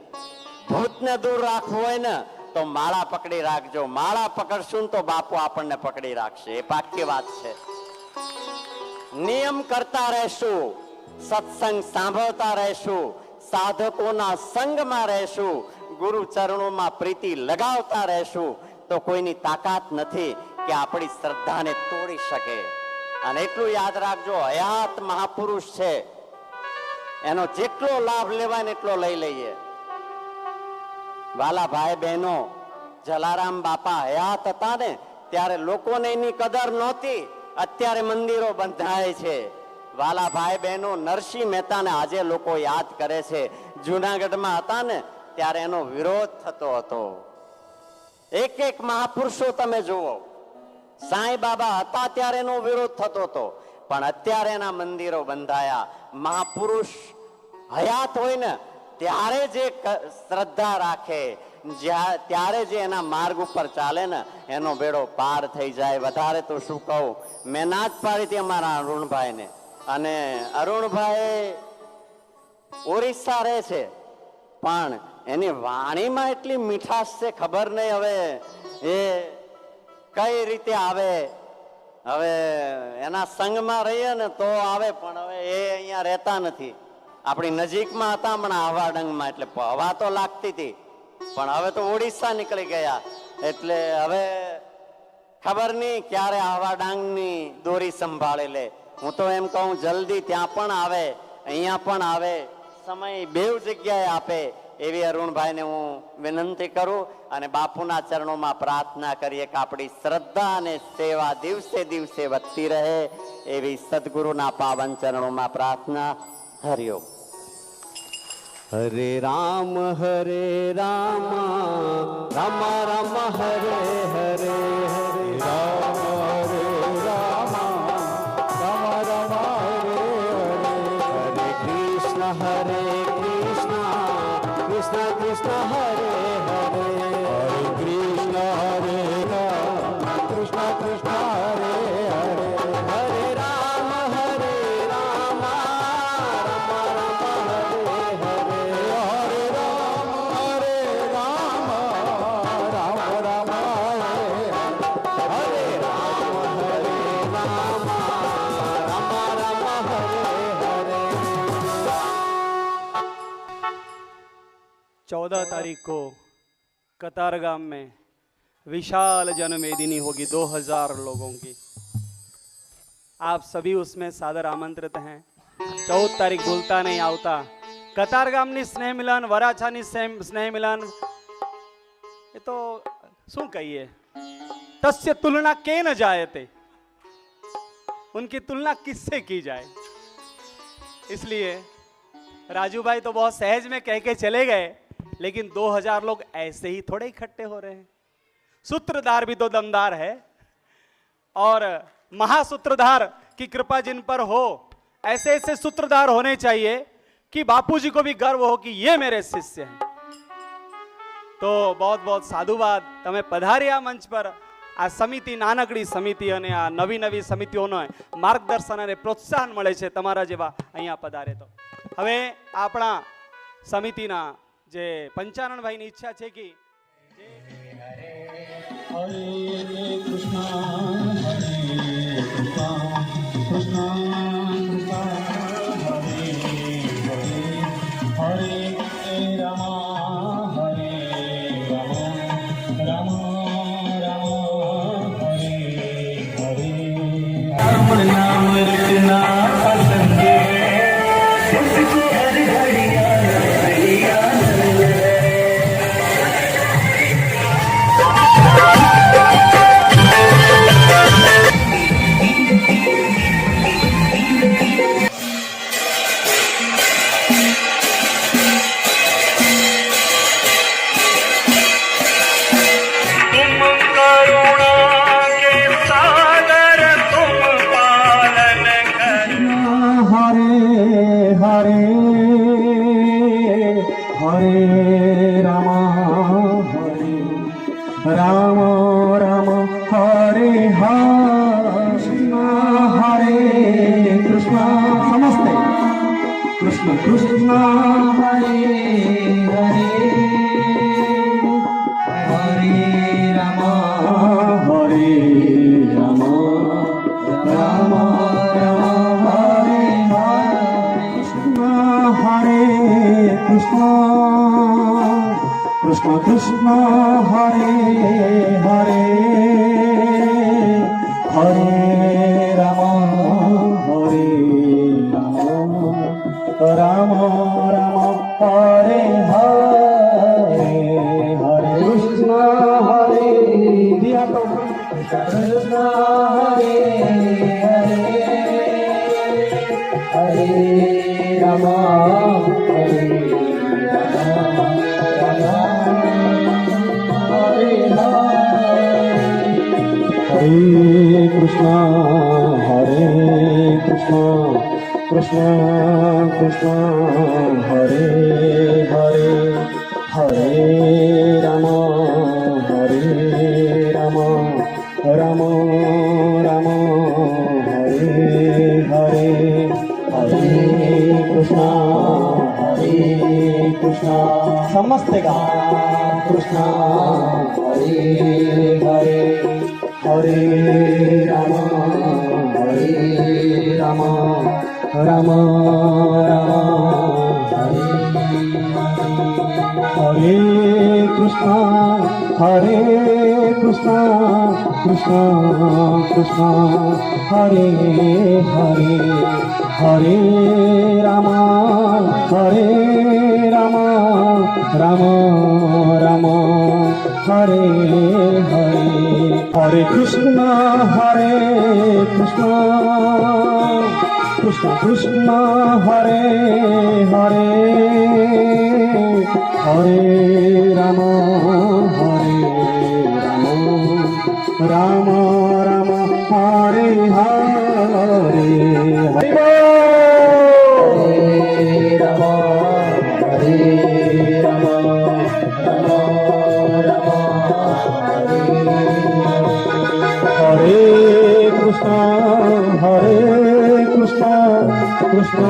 ભૂતને દૂર રાખવું હોય ને તો માળા પકડી રાખજો. માળા પકડશું તો બાપુ આપણને પકડી રાખશે. એ પાક્કી વાત છે. નિયમ કરતા રહેશું, સત્સંગ સાંભળતા રહેશું, સાધકોના સંગમાં રહેશું, ગુરુ ચરણોમાં પ્રીતિ લગાવતા રહેશું તો કોઈની તાકાત નથી કે આપણી શ્રદ્ધાને તોડી શકે. અને એટલું યાદ રાખજો, હયાત મહાપુરુષ છે, એનો જેટલો લાભ લેવાય ને એટલો લઈ લઈએ. વાલા ભાઈ બહેનો, જલારામ બાપા હયાત હતા ને ત્યારે લોકોને એની કદર નહોતી. અત્યારે મંદિરો બંધાય છે. વાલા ભાઈ બહેનો, નરસિંહ મહેતાને આજે લોકો યાદ કરે છે. જુનાગઢમાં હતા ને ત્યારે એનો વિરોધ થતો હતો. એક એક મહાપુરુષો તમે જુઓ. સાંઈ બાબા હતા ત્યારે એનો વિરોધ થતો હતો. પણ અત્યારે એના મંદિરો બંધાયા. મહાપુરુષ હયાત હોય ને ત્યારે જે શ્રદ્ધા રાખે, ત્યારે જે એના માર્ગ ઉપર ચાલે ને એનો બેડો પાર થઈ જાય. વધારે તો શું કહું, મેં ના જ પાડી હતી અમારા અરુણભાઈને. અને અરુણભાઈ ઓરિસ્સા રહે છે પણ એની વાણીમાં એટલી મીઠાશ છે, ખબર નહીં હવે એ કઈ રીતે આવે. હવે એના સંગમાં રહીએ ને તો આવે, પણ હવે એ અહીંયા રહેતા નથી. આપણી નજીકમાં હતા હમણાં હવાડંગમાં, એટલે હવા તો લાગતી હતી, પણ હવે તો ઓડિશા નીકળી ગયા. એટલે હવે ખબર નહીં ક્યારે હવાડાંગની દોરી સંભાળી લે. હું તો એમ કહું જલ્દી ત્યાં પણ આવે, અહીંયા પણ આવે, સમય બેવ જગ્યાએ આપે એવી અરુણભાઈને હું વિનંતી કરું. અને બાપુના ચરણોમાં પ્રાર્થના કરીએ કે આપણી શ્રદ્ધા અને સેવા દિવસે દિવસે વધતી રહે એવી સદગુરુના પાવન ચરણોમાં પ્રાર્થના. હરિઓમ. હરે રામ રામ રામ હરે હરે, હરે રામ રામ રામ હરે હરે, હરે કૃષ્ણ કૃષ્ણ કૃષ્ણ હરે હરે, હરે કૃષ્ણ કૃષ્ણ કૃષ્ણ હરે હરે, હરે રામ રામ રામ રામ હરે હરે, હરે રામ રામ રામ હરે હરે, હરે રામ રામ હરે હરે. 14 तारीख को कतारगाम में विशाल जनमेदिनी होगी 2000 लोगों की. आप सभी उसमें सादर आमंत्रित हैं. 14 तारीख भूलता नहीं आवता. कतारगामनी स्नेह मिलन, वराछानी स्नेह मिलन, ये तो શું કહીએ, तस्य तुलना के न जायते, उनकी तुलना किससे की जाए. इसलिए राजू भाई तो बहुत सहज में कह के चले गए, लेकिन 2000 लोग ऐसे ही थोड़े इकट्ठे हो रहे हैं. सूत्रधार भी तो दमदार है, और महासूत्रधार की कृपा जिन पर हो, ऐसे ऐसे सूत्रधार होने चाहिए कि बापूजी को भी गर्व हो कि ये मेरे शिष्य हैं. तो बहुत बहुत साधुवाद. તમે પધાર્યા મંચ પર. આ સમિતિ નાનકડી સમિતિ અને આ નવી નવી સમિતિઓનો માર્ગદર્શન અને પ્રોત્સાહન મળે છે તમારા જેવા અહીંયા પધારે તો. હવે આપણા સમિતિના જે પંચાનનભાઈની ઈચ્છા છે કે Krishna कृष्ण कृष्ण हरे हरे हरे राम राम राम हरे हरे हरे कृष्ण समस्त का कृष्ण हरे हरे हरे राम राम राम हरे हरे कृष्ण कृष्ण कृष्ण हरे हरे हरे राम राम राम हरे हरे हरे कृष्ण कृष्ण कृष्ण हरे हरे हरे राम राम राम हरे हरे हरे राम हरे कृष्ण कृष्ण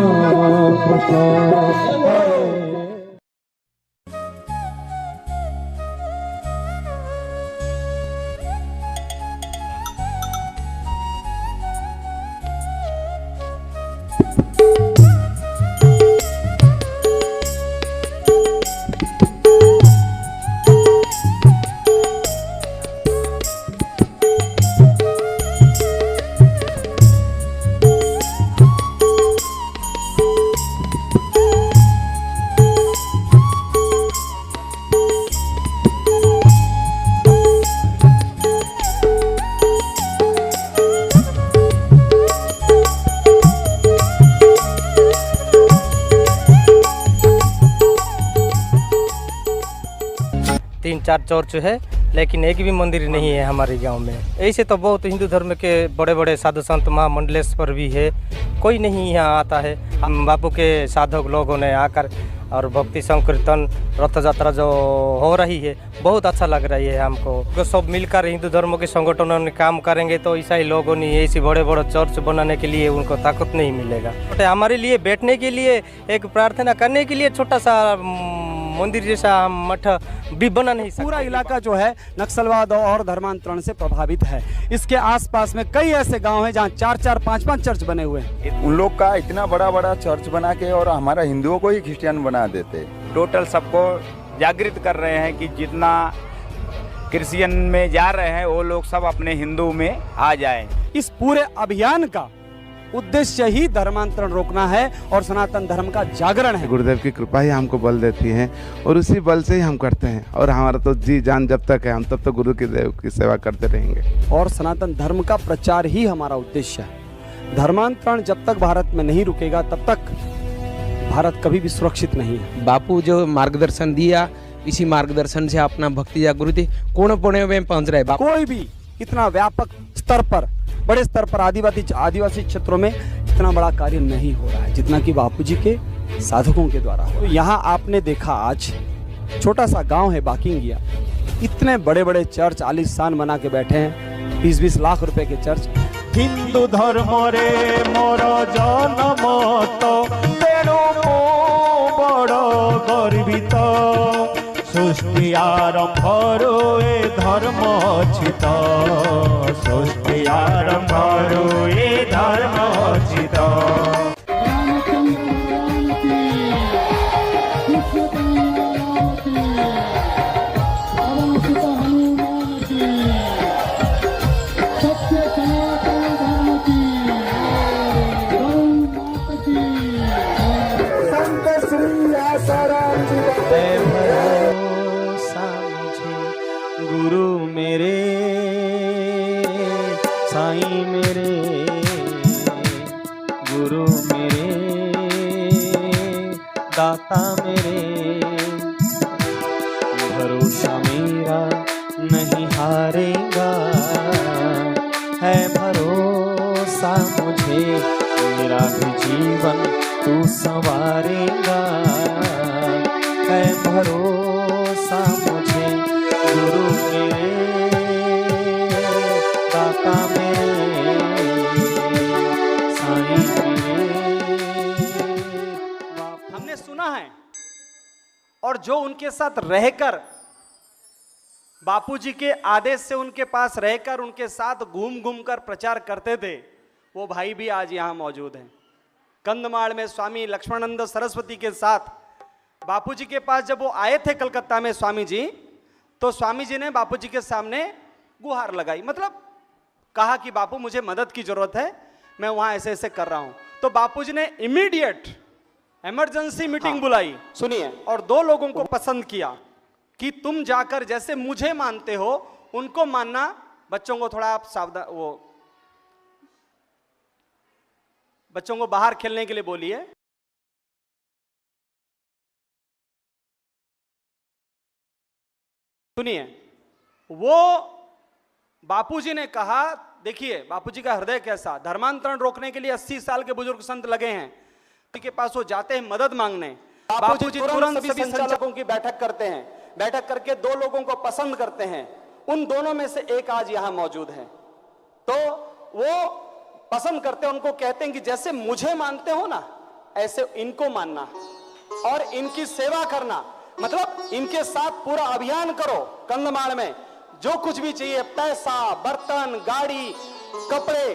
कृष्ण हरे तीन चार चर्च है, लेकिन एक भी मंदिर नहीं है हमारे गांव में। ऐसे तो बहुत हिंदू धर्म के बड़े बड़े साधु संत महामंडलेश्वर भी है, कोई नहीं यहाँ आता है। हम बापू के साधक लोगों ने आकर और भक्ति संकीर्तन रथ यात्रा जो हो रही है बहुत अच्छा लग रही है हमको। तो सब मिलकर हिंदू धर्म के संगठनों ने काम करेंगे तो ईसाई लोगों ने ऐसे बड़े बड़े चर्च बनाने के लिए उनको ताकत नहीं मिलेगा। हमारे लिए बैठने के लिए, एक प्रार्थना करने के लिए छोटा सा मंदिर जैसा मठ भी बना नहीं सकता। पूरा इलाका जो है नक्सलवाद और धर्मांतरण से प्रभावित है। इसके आसपास में कई ऐसे गांव हैं जहां 4-4, 5-5 चर्च बने हुए हैं। उन लोग का इतना बड़ा बड़ा चर्च बना के और हमारा हिंदुओं को ही क्रिश्चियन बना देते। टोटल सबको जागृत कर रहे हैं कि जितना क्रिश्चियन में जा रहे हैं वो लोग सब अपने हिंदू में आ जाएं। इस पूरे अभियान का उद्देश्य ही धर्मांतरण रोकना है और सनातन धर्म का जागरण है। गुरुदेव की कृपा ही हमको बल देती है और उसी बल से ही हम करते हैं और हमारा तो जी जान जब तक है हम तब तो गुरु की देव की सेवा करते रहेंगे और सनातन धर्म का प्रचार ही हमारा उद्देश्य है। धर्मांतरण जब तक भारत में नहीं रुकेगा तब तक भारत कभी भी सुरक्षित नहीं है। बापू जो मार्गदर्शन दिया, इसी मार्गदर्शन से अपना भक्ति जागृति कोने में पहुंच रहे। कोई भी इतना व्यापक स्तर पर, बड़े स्तर पर आदिवासी क्षेत्रों में इतना बड़ा कार्य नहीं हो रहा है जितना कि बापूजी के साधकों के द्वारा हो। यहाँ आपने देखा आज छोटा सा गांव है बाकिंगिया, इतने बड़े बड़े चर्च आलीशान बना के बैठे हैं, 20-20 लाख रुपए के चर्च। हिंदू धर्म रे मोर जन्म तो तेणु बड़ गर्वित सृष्टि आरंभरू ए धर्म छित सृष्टि आरंभरू ए धर्म छित। गुरु मेरे साईं मेरे, गुरु मेरे दाता मेरे, भरोसा मेरा नहीं हारेगा, है भरोसा मुझे मेरा मेरा भी जीवन तू संवारेगा, है भरोसा मुझे गुरु मेरे, दाता मेरे, साईं मेरे। हमने सुना है और जो उनके साथ रहकर बापूजी के आदेश से उनके पास रहकर उनके साथ घूम घूम कर प्रचार करते थे, वो भाई भी आज यहां मौजूद हैं। कंदमाल में स्वामी लक्ष्मणानंद सरस्वती के साथ बापूजी के पास जब वो आए थे कलकत्ता में स्वामी जी, तो स्वामी जी ने बापूजी के सामने गुहार लगाई, मतलब कहा कि बापू मुझे मदद की जरूरत है, मैं वहां ऐसे ऐसे कर रहा हूं। तो बापूजी ने इमीडिएट इमरजेंसी मीटिंग बुलाई, सुनिए, और 2 लोगों को पसंद किया कि तुम जाकर जैसे मुझे मानते हो उनको मानना। बच्चों को थोड़ा आप सावधान, वो बच्चों को बाहर खेलने के लिए बोलिए। सुनिए, वो बापूजी ने कहा, देखिए बापूजी का हृदय कैसा, धर्मांतरण रोकने के लिए 80 साल के बुजुर्ग संत लगे हैं के पास, वो जाते हैं मदद मांगने। बापूजी तुरंत सभी संचालकों की बैठक करते हैं, बैठक करके 2 लोगों को पसंद करते हैं, उन दोनों में से एक आज यहां मौजूद है। तो वो पसंद करते हैं, उनको कहते हैं कि जैसे मुझे मानते हो ना ऐसे इनको मानना और इनकी सेवा करना, मतलब इनके साथ पूरा अभियान करो। कंदमाल में जो कुछ भी चाहिए, पैसा, बर्तन, गाड़ी, कपड़े,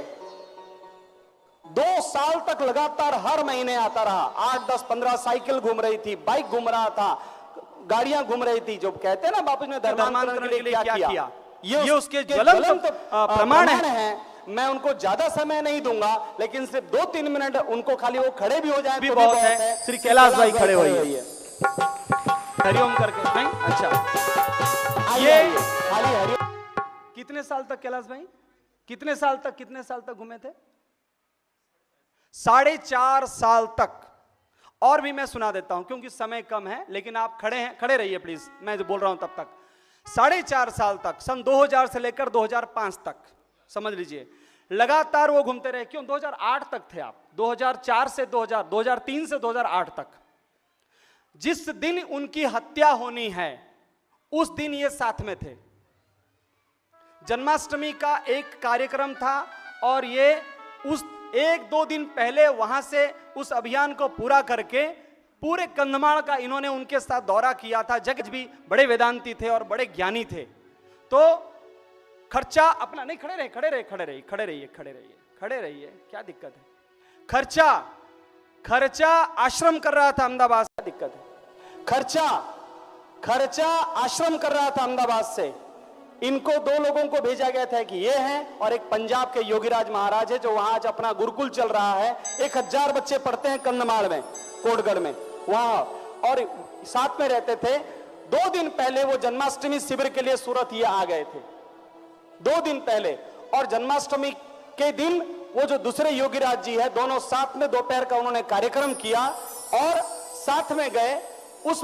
2 साल तक लगातार हर महीने आता रहा। 8, 10, 15 साइकिल घूम रही थी, बाइक घूम रहा था, गाड़ियां घूम रही थी। जो कहते हैं ना बापू ने धर्मांतरण के लिए क्या किया, ये उसके ज्वलंत प्रमाण है। मैं उनको ज्यादा समय नहीं दूंगा, लेकिन सिर्फ 2-3 मिनट उनको खाली वो खड़े भी हो जाए भी बहुत है। श्री कैलाश भाई खड़े होइए, हरिओम करके। नहीं, अच्छा, ये खाली हरिओम। कितने साल तक कैलाश भाई, कितने साल तक घूमे थे? 4.5 साल तक। और भी मैं सुना देता हूं क्योंकि समय कम है, लेकिन आप खड़े रहिए प्लीज, मैं जो बोल रहा हूं तब तक। 4.5 साल तक, सन 2000 से लेकर 2005 तक समझ लीजिए, लगातार वो घूमते रहे। क्यों? 2008 तक थे आप, 2004 से 2003 से 2008 तक। जिस दिन उनकी हत्या होनी है उस दिन ये साथ में थे। जन्माष्टमी का एक कार्यक्रम था और ये उस 1-2 दिन पहले वहां से उस अभियान को पूरा करके पूरे कंदमाल का इन्होंने उनके साथ दौरा किया था। जगत भी बड़े वेदांती थे और बड़े ज्ञानी थे। तो खर्चा अपना नहीं, खड़े रहिए, क्या दिक्कत है? खर्चा आश्रम कर रहा था अहमदाबाद से, दिक्कत है? खर्चा आश्रम कर रहा था अहमदाबाद से। इनको 2 लोगों को भेजा गया था, कि ये हैं और एक पंजाब के योगीराज महाराज है, जो वहां आज अपना गुरुकुल चल रहा है। 1000 बच्चे पढ़ते हैं कंदमाल में, कोटगढ़ में, वहां, और साथ में रहते थे। 2 दिन पहले वो जन्माष्टमी शिविर के लिए सूरत ये आ गए थे, 2 दिन पहले। और जन्माष्टमी के दिन वो जो दूसरे योगीराज जी है, दोनों साथ में दोपहर का उन्होंने कार्यक्रम किया और साथ में गए। उस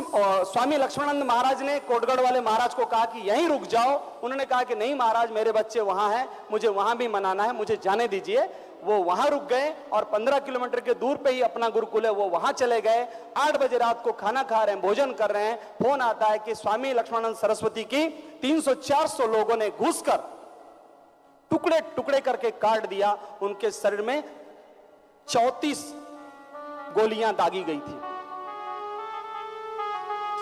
स्वामी लक्ष्मणानंद महाराज ने कोटगढ़ वाले महाराज को कहा कि यहीं रुक जाओ। उन्होंने कहा कि नहीं महाराज, मेरे बच्चे वहां हैं, मुझे वहां भी मनाना है, मुझे जाने दीजिए। वो वहां रुक गए और 15 किलोमीटर के दूर पे ही अपना गुरुकुल है, वो वहां चले गए। 8 बजे रात को खाना खा रहे हैं, भोजन कर रहे हैं, फोन आता है कि स्वामी लक्ष्मणानंद सरस्वती की 300-400 लोगों ने घुसकर टुकड़े टुकड़े करके काट दिया। उनके शरीर में 34 गोलियां दागी गई थी।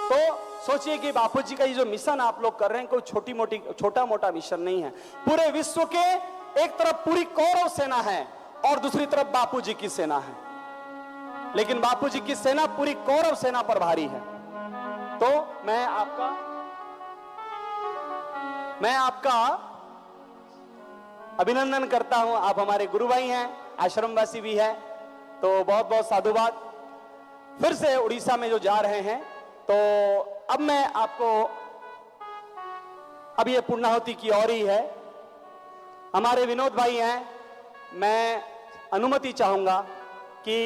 तो सोचिए कि बापूजी का ये जो मिशन आप लोग कर रहे हैं, कोई छोटा मोटा मिशन नहीं है। पूरे विश्व के एक तरफ पूरी कौरव सेना है और दूसरी तरफ बापूजी की सेना है, लेकिन बापूजी की सेना पूरी कौरव सेना पर भारी है। तो मैं आपका अभिनंदन करता हूं। आप हमारे गुरु भाई हैं, आश्रमवासी भी हैं, तो बहुत बहुत साधुवाद। फिर से उड़ीसा में जो जा रहे हैं, तो अब मैं आपको, अब ये पूर्णाहुति की ओर ही है। हमारे विनोद भाई हैं, मैं अनुमति चाहूंगा कि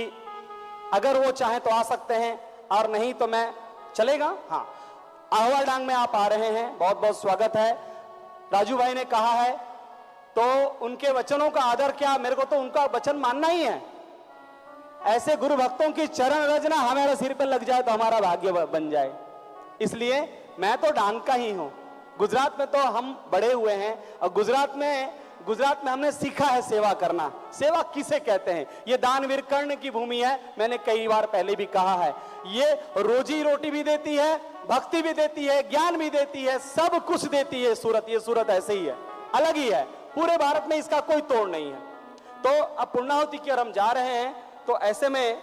अगर वो चाहें तो आ सकते हैं, और नहीं तो मैं चलेगा। हाँ, आहवाडांग में आप आ रहे हैं, बहुत बहुत स्वागत है। राजू भाई ने कहा है तो उनके वचनों का आदर क्या, मेरे को तो उनका वचन मानना ही है। ऐसे गुरु भक्तों की चरण रचना हमारे सिर पे लग जाए तो हमारा भाग्य बन जाए। इसलिए मैं तो डांग का ही हूं। गुजरात में तो हम बड़े हुए हैं और गुजरात में हमने सीखा है सेवा करना। सेवा किसे कहते हैं? ये दानवीर कर्ण की भूमि है। मैंने कई बार पहले भी कहा है, ये रोजी रोटी भी देती है, भक्ति भी देती है, ज्ञान भी देती है, सब कुछ देती है सूरत। ये सूरत ऐसे ही है, अलग ही है, पूरे भारत में इसका कोई तोड़ नहीं है। तो अब पूर्णाहुति की ओर हम जा रहे हैं। तो ऐसे में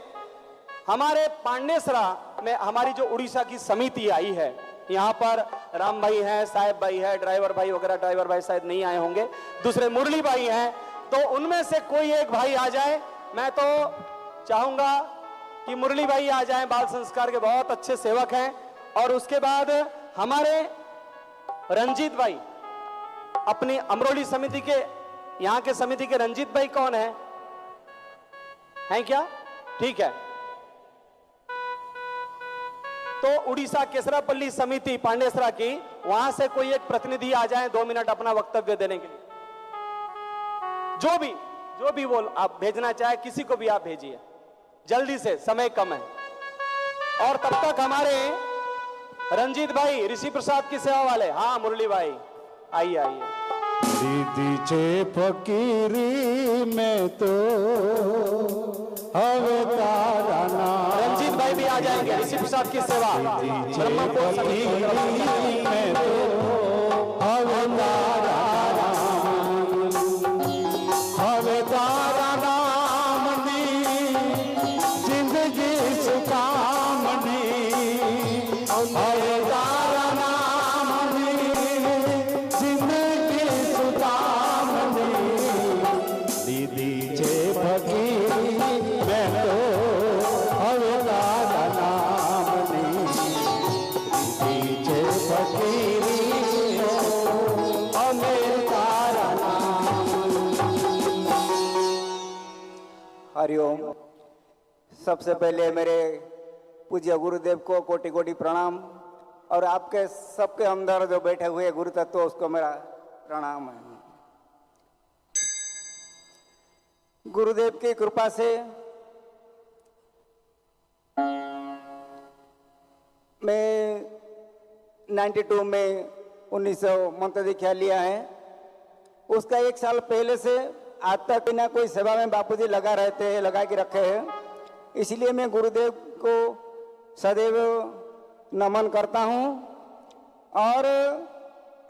हमारे पांडेसरा में हमारी जो उड़ीसा की समिति आई है, यहाँ पर राम भाई हैं, साहेब भाई है, ड्राइवर भाई वगैरह, ड्राइवर भाई शायद नहीं आए होंगे, दूसरे मुरली भाई हैं, तो उनमें से कोई एक भाई आ जाए। मैं तो चाहूंगा कि मुरली भाई आ जाएं, बाल संस्कार के बहुत अच्छे सेवक हैं। और उसके बाद हमारे रंजीत भाई, अपनी अमरोली समिति के, यहाँ के समिति के रंजीत भाई कौन है? हैं क्या? ठीक है। तो उड़ीसा केसरापल्ली समिति पांडेसरा की, वहां से कोई एक प्रतिनिधि आ जाए 2 मिनट अपना वक्तव्य देने के लिए। जो भी बोल आप भेजना चाहे, किसी को भी आप भेजिए जल्दी से, समय कम है। और तब तक हमारे रंजीत भाई ऋषि प्रसाद की सेवा वाले, हाँ मुरली भाई आइए आइए। दीदी चे फकीरी में तो हवे तारा नाम। रंजीत भाई भी आ जाएंगे, ऋषि प्रसाद की सेवा। फकीरी में तो हवे तारा नाम, हवे तारा नाम दी जिंदगी सुकामनी, हवे तारा नाम दी जिंदगी सुकामनी। दीदी चे फकीरी में तो हवे तारा नाम नी, दीदी चे फकीरी हवे तारा नाम। हरिओम। सबसे पहले मेरे पूज्य गुरुदेव को कोटि कोटि प्रणाम, और आपके सबके अंदर जो बैठे हुए गुरु तत्व उसको मेरा प्रणाम है। गुरुदेव की कृपा से मैं 92 में 1900 मंत्र दीक्षा लिया है। उसका 1 साल पहले से आज तक बिना कोई सेवा में बापूजी लगा रहते हैं, लगा के रखे हैं। इसलिए मैं गुरुदेव को सदैव नमन करता हूँ। और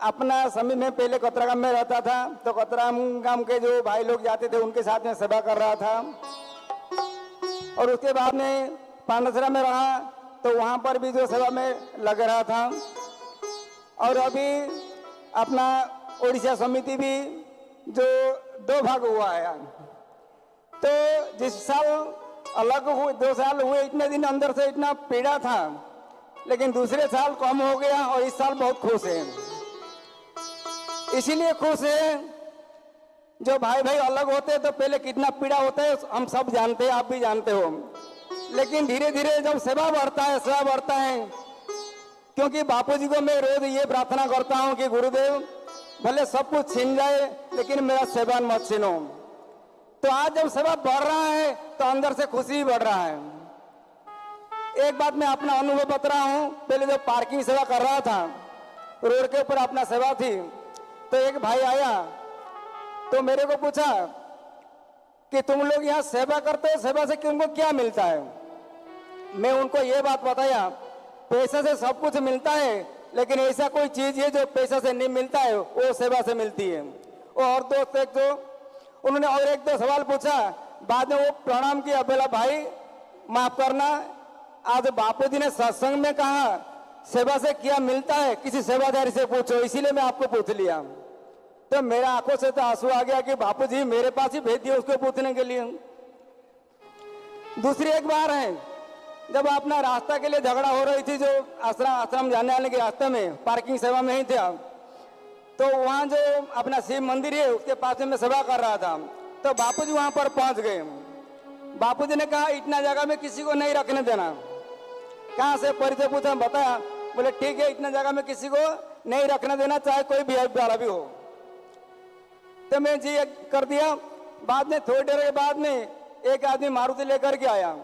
अपना समय में पहले कतरागाम में रहता था, तो कतरागाम के जो भाई लोग जाते थे उनके साथ में सेवा कर रहा था। और उसके बाद में पांडेसरा में रहा, तो वहाँ पर भी जो सेवा में लग रहा था। और अभी अपना उड़ीसा समिति भी जो 2 भाग हुआ है, तो जिस साल अलग हुए 2 साल हुए, इतने दिन अंदर से इतना पीड़ा था, लेकिन दूसरे साल कम हो गया और इस साल बहुत खुश है। इसीलिए खुश है, जो भाई भाई अलग होते हैं तो पहले कितना पीड़ा होता है हम सब जानते हैं, आप भी जानते हो। लेकिन धीरे धीरे जब सेवा बढ़ता है, सेवा बढ़ता है, क्योंकि बापूजी को मैं रोज ये प्रार्थना करता हूँ कि गुरुदेव भले सब कुछ छीन जाए लेकिन मेरा सेवा मत छीनो। तो आज जब सेवा बढ़ रहा है तो अंदर से खुशी भी बढ़ रहा है। एक बात मैं अपना अनुभव बता रहा हूँ। पहले जब पार्किंग सेवा कर रहा था, रोड के ऊपर अपना सेवा थी, तो एक भाई आया तो मेरे को पूछा कि तुम लोग यहाँ सेवा करते हो, सेवा से तुमको क्या मिलता है? मैं उनको ये बात बताया, पैसे से सब कुछ मिलता है, लेकिन ऐसा कोई चीज है जो पैसा से नहीं मिलता है, वो सेवा से मिलती है। और दोस्त एक तो उन्होंने और 1-2 सवाल पूछा, बाद में वो प्रणाम किया, बोला भाई माफ करना, आज बापूजी ने सत्संग में कहा सेवा से क्या मिलता है, किसी सेवादारी से पूछो, इसीलिए मैं आपको पूछ लिया। तो मेरा आंखों से तो आंसू आ गया कि बापूजी मेरे पास ही भेज दिया उसको पूछने के लिए। दूसरी एक बार है, जब अपना रास्ता के लिए झगड़ा हो रही थी, जो आश्रम जाने आने के रास्ते में पार्किंग सेवा में ही था, तो वहाँ जो अपना शिव मंदिर है उसके पास में मैं सेवा कर रहा था, तो बापूजी वहाँ पर पहुँच गए। बापूजी ने कहा इतना जगह में किसी को नहीं रखने देना। कहाँ से परिचय पूछा, बताया, बोले ठीक है इतना जगह में किसी को नहीं रखने देना, चाहे कोई भी वाला भी हो। तो मैं जी कर दिया। बाद में थोड़ी देर के बाद में एक आदमी मारुति लेकर के आया।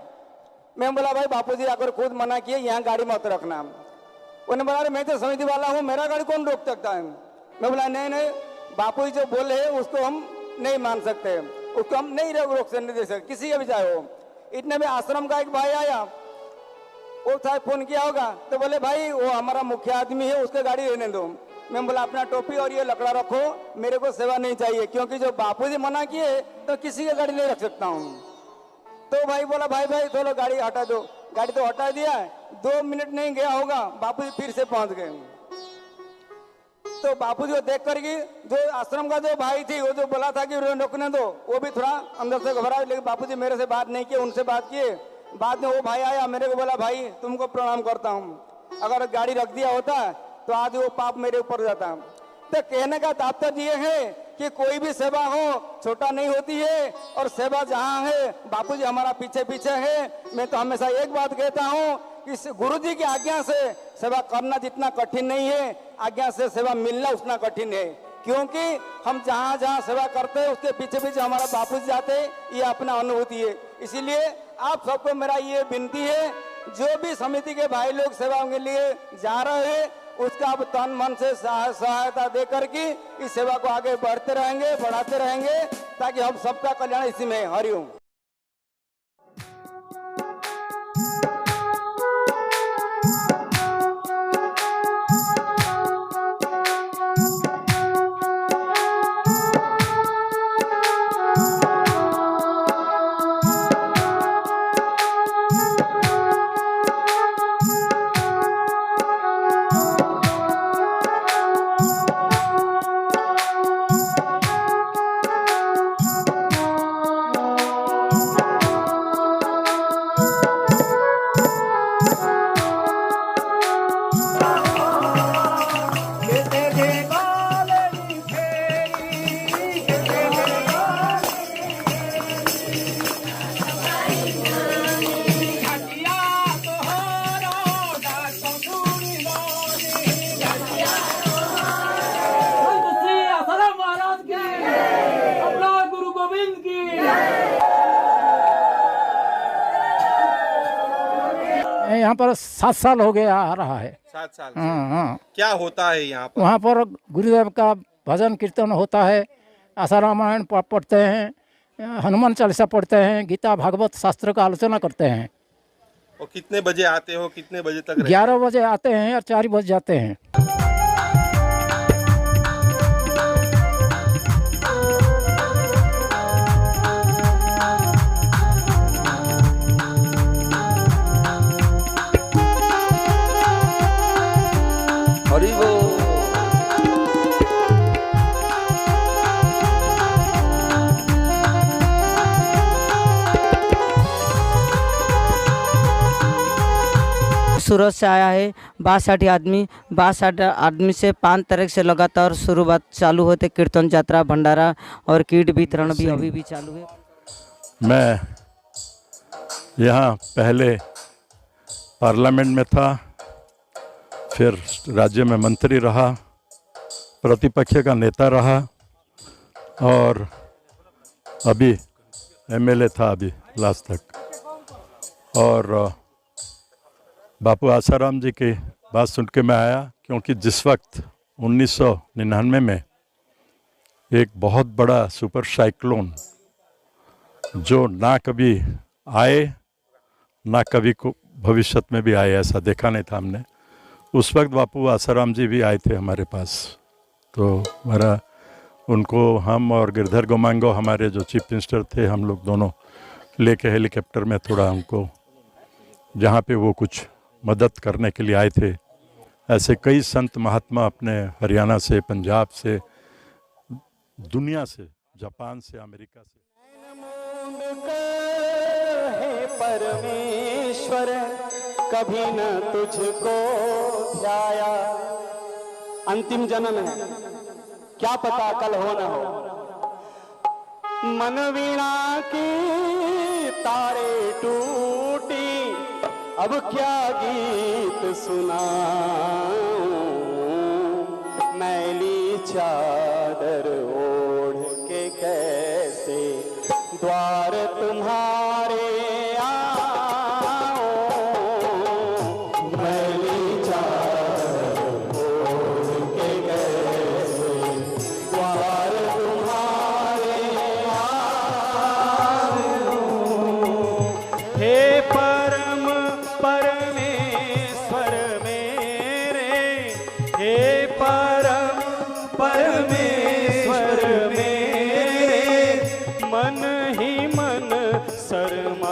मैं बोला भाई बापूजी आकर खुद मना किए यहाँ गाड़ी मत रखना। उन्होंने बोला अरे मैं तो समिति वाला हूँ, मेरा गाड़ी कौन रोक सकता है। मैं बोला नहीं नहीं, बापूजी जो बोले उसको हम नहीं मान सकते, उसको हम नहीं रोक नहीं दे सकते, किसी का भी चाहे हो। इतने में आश्रम का एक भाई आया, वो शायद फोन किया होगा, तो बोले भाई वो हमारा मुख्य आदमी है, उसके गाड़ी रहने दो। मैं बोला अपना टोपी और ये लकड़ा रखो, मेरे को सेवा नहीं चाहिए, क्योंकि जो बापूजी मना किए तो किसी की गाड़ी नहीं रख सकता हूँ। तो भाई बोला भाई चलो गाड़ी हटा दो। गाड़ी तो हटा दिया, 2 मिनट नहीं गया होगा बापूजी फिर से पहुंच गए। तो बापूजी को देख कर जो आश्रम का जो भाई थी, वो जो बोला था कि रोकने दो, वो भी थोड़ा अंदर से घबरा, लेकिन बापूजी मेरे से बात नहीं किए, उनसे बात किए। बाद में वो भाई आया, मेरे को बोला भाई तुमको प्रणाम करता हूँ, अगर गाड़ी रख दिया होता तो आज वो पाप मेरे ऊपर जाता। तो कहने का तात्पर्य ये है कि कोई भी सेवा हो छोटा नहीं होती है, और सेवा जहाँ है बापूजी हमारा पीछे पीछे है। मैं तो हमेशा एक बात कहता हूँ कि गुरुजी की आज्ञा से सेवा करना जितना कठिन नहीं है, आज्ञा से सेवा मिलना उतना कठिन है, क्योंकि हम जहाँ जहाँ सेवा करते हैं उसके पीछे पीछे हमारा बापूजी जाते हैं, ये अपना अनुभूति है। इसीलिए आप सबको मेरा ये विनती है, जो भी समिति के भाई लोग सेवा के लिए जा रहे हैं उसका आप तन मन से सहायता दे करके इस सेवा को आगे बढ़ते रहेंगे, बढ़ाते रहेंगे, ताकि हम सबका कल्याण इसी में। हरिओम। यहाँ पर 7 साल हो गया आ रहा है। 7 साल से। हाँ। क्या होता है यहाँ पर? वहाँ पर गुरुदेव का भजन कीर्तन होता है, आशा रामायण पढ़ते हैं, हनुमान चालीसा पढ़ते हैं, गीता भागवत शास्त्र का आलोचना करते हैं। और कितने बजे आते हो, कितने बजे तक? 11 बजे आते हैं और 4 बजे जाते हैं। सूरत से आया है 62 आदमी। 62 आदमी से 5 तारीख से लगातार शुरुआत चालू होते, कीर्तन यात्रा, भंडारा और किट वितरण भी अभी भी चालू है। मैं यहाँ पहले पार्लियामेंट में था, फिर राज्य में मंत्री रहा, प्रतिपक्ष का नेता रहा और अभी एमएलए था अभी लास्ट तक। और बापू आसाराम जी की बात सुन के मैं आया, क्योंकि जिस वक्त 1999 में एक बहुत बड़ा सुपर साइक्लोन जो ना कभी आए ना कभी को भविष्य में भी आए, ऐसा देखा नहीं था हमने, उस वक्त बापू आसाराम जी भी आए थे हमारे पास। तो हमारा उनको हम और गिरधर गोमांगो हमारे जो चीफ मिनिस्टर थे, हम लोग दोनों लेके हेलीकॉप्टर में थोड़ा उनको जहाँ पे वो कुछ मदद करने के लिए आए थे। ऐसे कई संत महात्मा अपने हरियाणा से, पंजाब से, दुनिया से, जापान से, अमेरिका से। परमेश्वर कभी न तुझको ध्याया, अंतिम जन्म है, क्या पता कल हो न हो। मन वीणा की तारे टूटी, अब क्या गीत सुनाऊं, मैली चादर ओढ़ के कैसे द्वार तुम्हारा हे परम परमेश्वर मेरे मन ही मन शरमाऊं,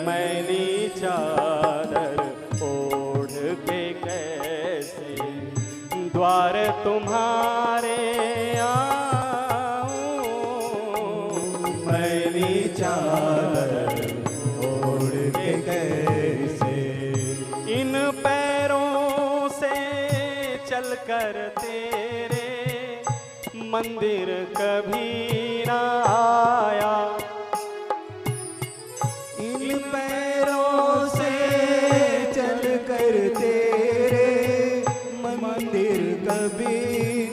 मैली चादर ओढ़ के कैसे द्वार तुम्हारे आऊं, मैली चादर ओढ़ के कैसे इन पैरों से चलकर तेरे मंदिर कभी ना आया, इन पैरों से चलकर तेरे मंदिर कभी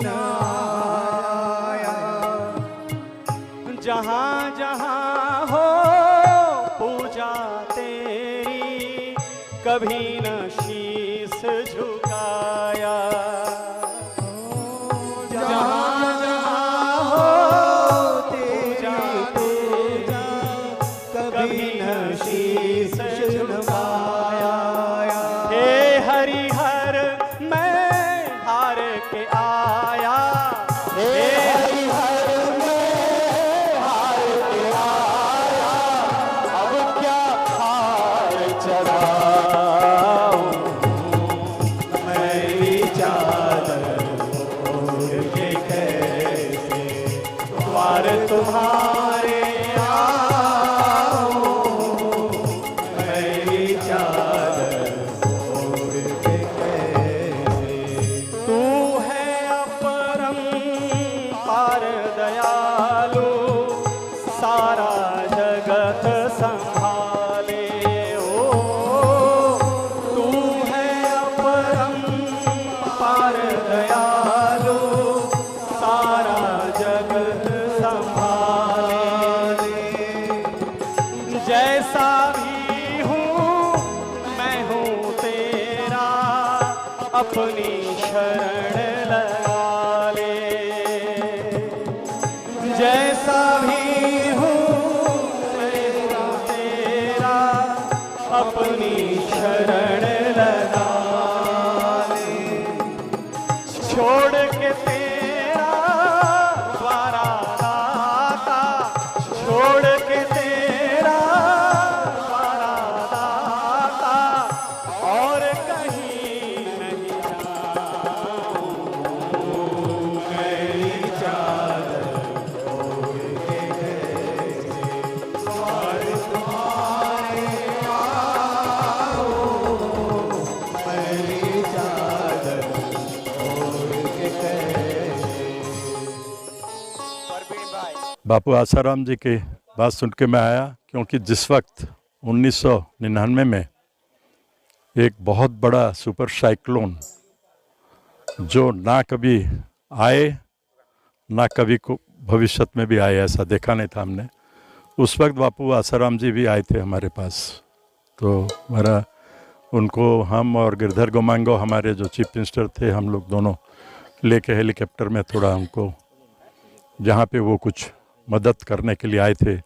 ना आया, जहाँ जहाँ हो पूजा तेरी कभी न शीस झुकाया, जहाँ जहाँ हो पूजा तेरी कभी न शीस झुकाया, हे हरिहर मैं हार के आया, हे हरिहर मैं हार के आया, अब क्या हार चढ़ाऊं, मैली चादर ओढ़ के कैसे द्वार तुम्हारे आऊं, मैली चादर ओढ़ के कैसे। तू है अपरम पार दयालु, सारा जगत संभाले ओ, तू है अपरम पार दयालु, सारा जगत संभाले, जैसा भी हूँ मैं हूँ तेरा, अपनी शरण लगा ले, जैसा भी हूँ मैं हूँ तेरा, अपनी शरण लगा ले, छोड़ के तेरा द्वारा दाता, छोड़ के तेरा द्वारा दाता, और कहीं नहीं जाऊं, मैली चादर ओढ़ के कैसे द्वार तुम्हारे आऊं, मैली चादर ओढ़ के कैसे। बापू आसाराम जी की बात सुन के मैं आया, क्योंकि जिस वक्त 1999 में एक बहुत बड़ा सुपर साइक्लोन जो ना कभी आए ना कभी को भविष्य में भी आए, ऐसा देखा नहीं था हमने, उस वक्त बापू आसाराम जी भी आए थे हमारे पास। तो हमारा उनको हम और गिरधर गोमांगो हमारे जो चीफ मिनिस्टर थे, हम लोग दोनों लेके हेलीकॉप्टर में थोड़ा उनको जहाँ पे वो कुछ मदद करने के लिए आए थे।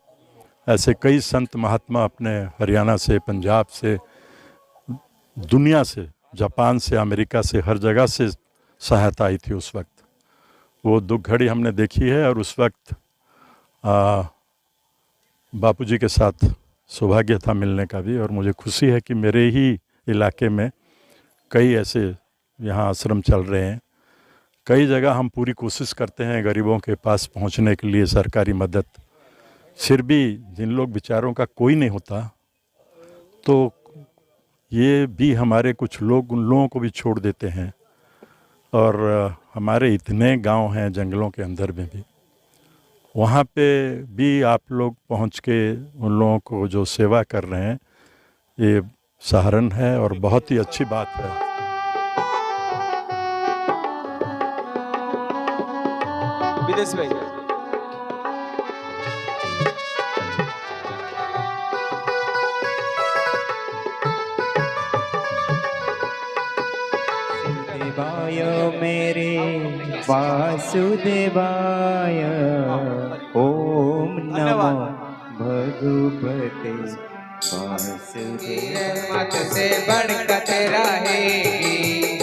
ऐसे कई संत महात्मा अपने हरियाणा से, पंजाब से, दुनिया से, जापान से, अमेरिका से, हर जगह से सहायता आई थी उस वक्त। वो दुख घड़ी हमने देखी है और उस वक्त बापूजी के साथ सौभाग्य था मिलने का भी, और मुझे खुशी है कि मेरे ही इलाके में कई ऐसे यहाँ आश्रम चल रहे हैं। कई जगह हम पूरी कोशिश करते हैं गरीबों के पास पहुँचने के लिए सरकारी मदद, फिर भी जिन लोग बेचारों का कोई नहीं होता, तो ये भी हमारे कुछ लोग उन लोगों को भी छोड़ देते हैं। और हमारे इतने गांव हैं जंगलों के अंदर में भी, वहाँ पे भी आप लोग पहुँच के उन लोगों को जो सेवा कर रहे हैं, ये सहारण है और बहुत ही अच्छी बात है। विदेश भाई देवाय मेरे वासुदेवाय ओम नमो भगवते उसकी रहमत से बढ़कर रहेगी।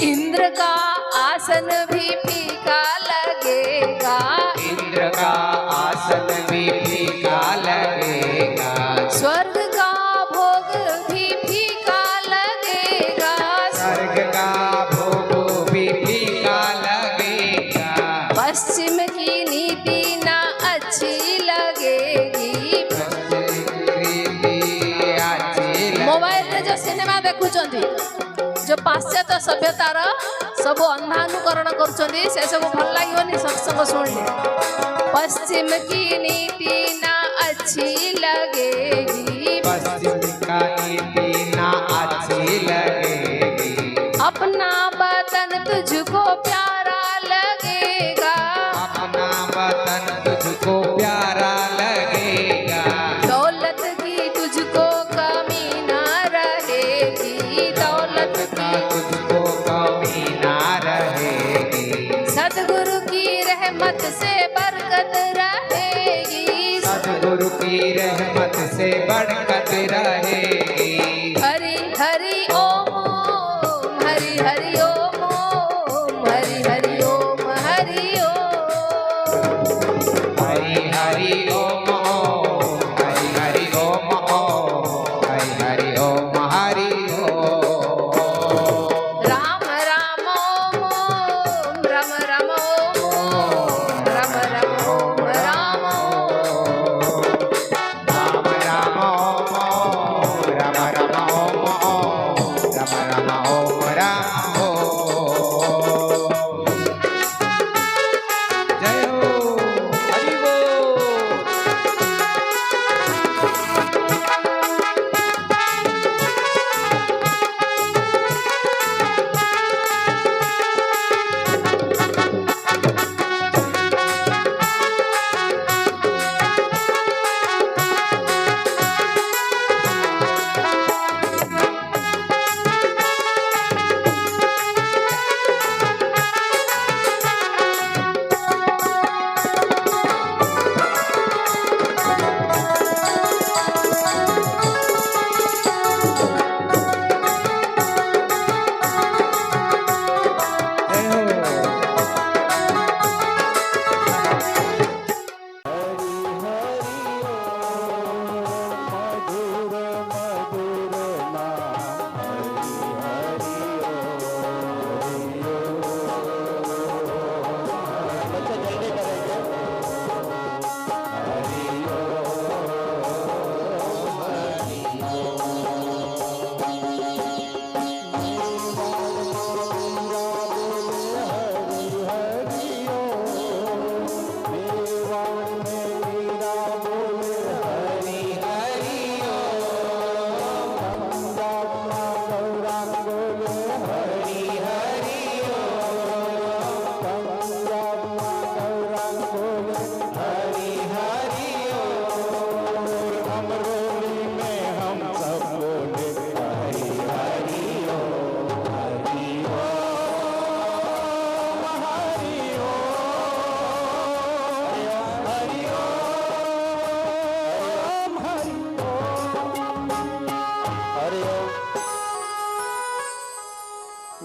इंद्र का आसन भी फीका लगेगा, इंद्र का आसन भी फीका लगेगा। स्वर्ग का भोग भी फीका लगेगा, स्वर्ग का भोग भी फीका लगेगा। पश्चिम की नीति ना अच्छी लगेगी। मोबाइल रे जो सिनेमा देखुचंदी, जो पाश्चात्य सभ्यतार सब अंधानुकरण करुचंदी, से सब भल लागिबनी सत्संग सुनले। पश्चिम की नीति ना अच्छी लगेगी, पश्चिम का नीति ना अच्छी लगेगी। अपना वतन तुझको प्यारा लगेगा, अपना वतन तुझको प्यारा लगेगा। दौलत की तुझको कमी ना रहेगी, दौलत का तुझको कमी ना रहेगी। सतगुरु की रहमत से बरकत रहेगी, सतगुरु की रहमत से बढ़कर रहेगी। हरि हरि ओम ओम, हरि हरि ओम ओम, हरि हरि ओम, हरि ओम। हरि हरि ओम ओम, हरि हरि ओम ओम, हरि हरि ओम, हरि ओम। राम राम ओम ओम, राम राम ओम ओम, राम राम ओम, राम ओम। राम राम ओम ओम, राम राम ओम ओम, राम राम ओम, राम ओम। जय हो हरि बोल।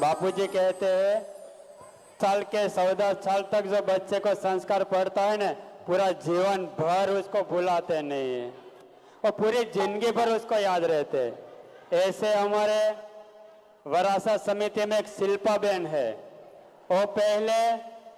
बापूजी कहते हैं साल के 14 साल तक जो बच्चे को संस्कार पढ़ता है ना, पूरा जीवन भर उसको भुलाते नहीं है और पूरी जिंदगी भर उसको याद रहते हैं। ऐसे हमारे वरासत समिति में एक शिल्पा बहन है, वो पहले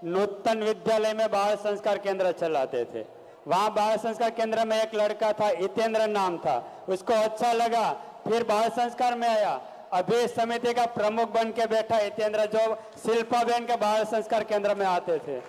नूतन विद्यालय में बाल संस्कार केंद्र चलाते थे। वहाँ बाल संस्कार केंद्र में एक लड़का था, हितेंद्र नाम था, उसको अच्छा लगा, फिर बाल संस्कार में आया। अभी समिति का प्रमुख बन के बैठा हितेंद्र, जो शिल्पा बहन के बाल संस्कार केंद्र में आते थे।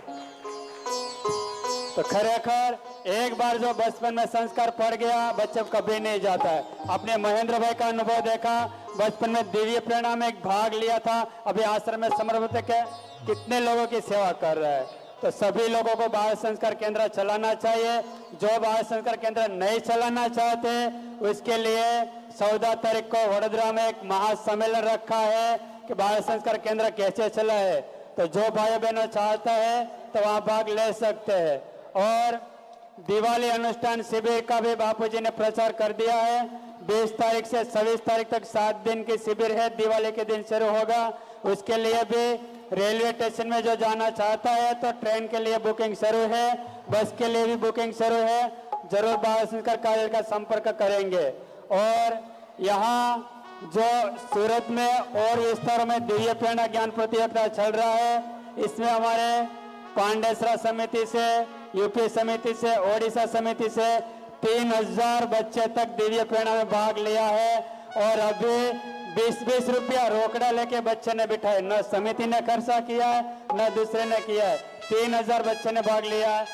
तो खरेखर एक बार जो बचपन में संस्कार पड़ गया, बच्चे कभी नहीं जाता है। अपने महेंद्र भाई का अनुभव देखा, बचपन में दिव्य प्रेरणा में एक भाग लिया था, अभी आश्रम में समर्पित के कितने लोगों की सेवा कर रहा है। तो सभी लोगों को बाल संस्कार केंद्र चलाना चाहिए। जो बाल संस्कार केंद्र नहीं चलाना चाहते उसके लिए 14 तारीख को वडोदरा में एक महासम्मेलन रखा है कि बाल संस्कार केंद्र कैसे चला है। तो जो भाई बहनों चाहता है तो वहाँ भाग ले सकते हैं। और दिवाली अनुष्ठान शिविर का भी बापूजी ने प्रचार कर दिया है। 20 तारीख से 26 तारीख तक 7 दिन की शिविर है, दिवाली के दिन शुरू होगा। उसके लिए भी रेलवे स्टेशन में जो जाना चाहता है तो ट्रेन के लिए बुकिंग शुरू है, बस के लिए भी बुकिंग शुरू है। जरूर बाल संस्कार कार्यालय का संपर्क करेंगे। और यहाँ जो सूरत में और विस्तारों में दिव्य प्रेरणा ज्ञान प्रतियोगिता चल रहा है, इसमें हमारे पांडेसरा समिति से, यूपी समिति से, ओडिशा समिति से 3000 बच्चे तक दिव्य प्रेरणा में भाग लिया है। और अभी 20-20 रुपया रोकड़ा लेके बच्चे ने बिठाए, न समिति ने खर्चा किया है न दूसरे ने किया है। 3000 बच्चे ने भाग लिया है,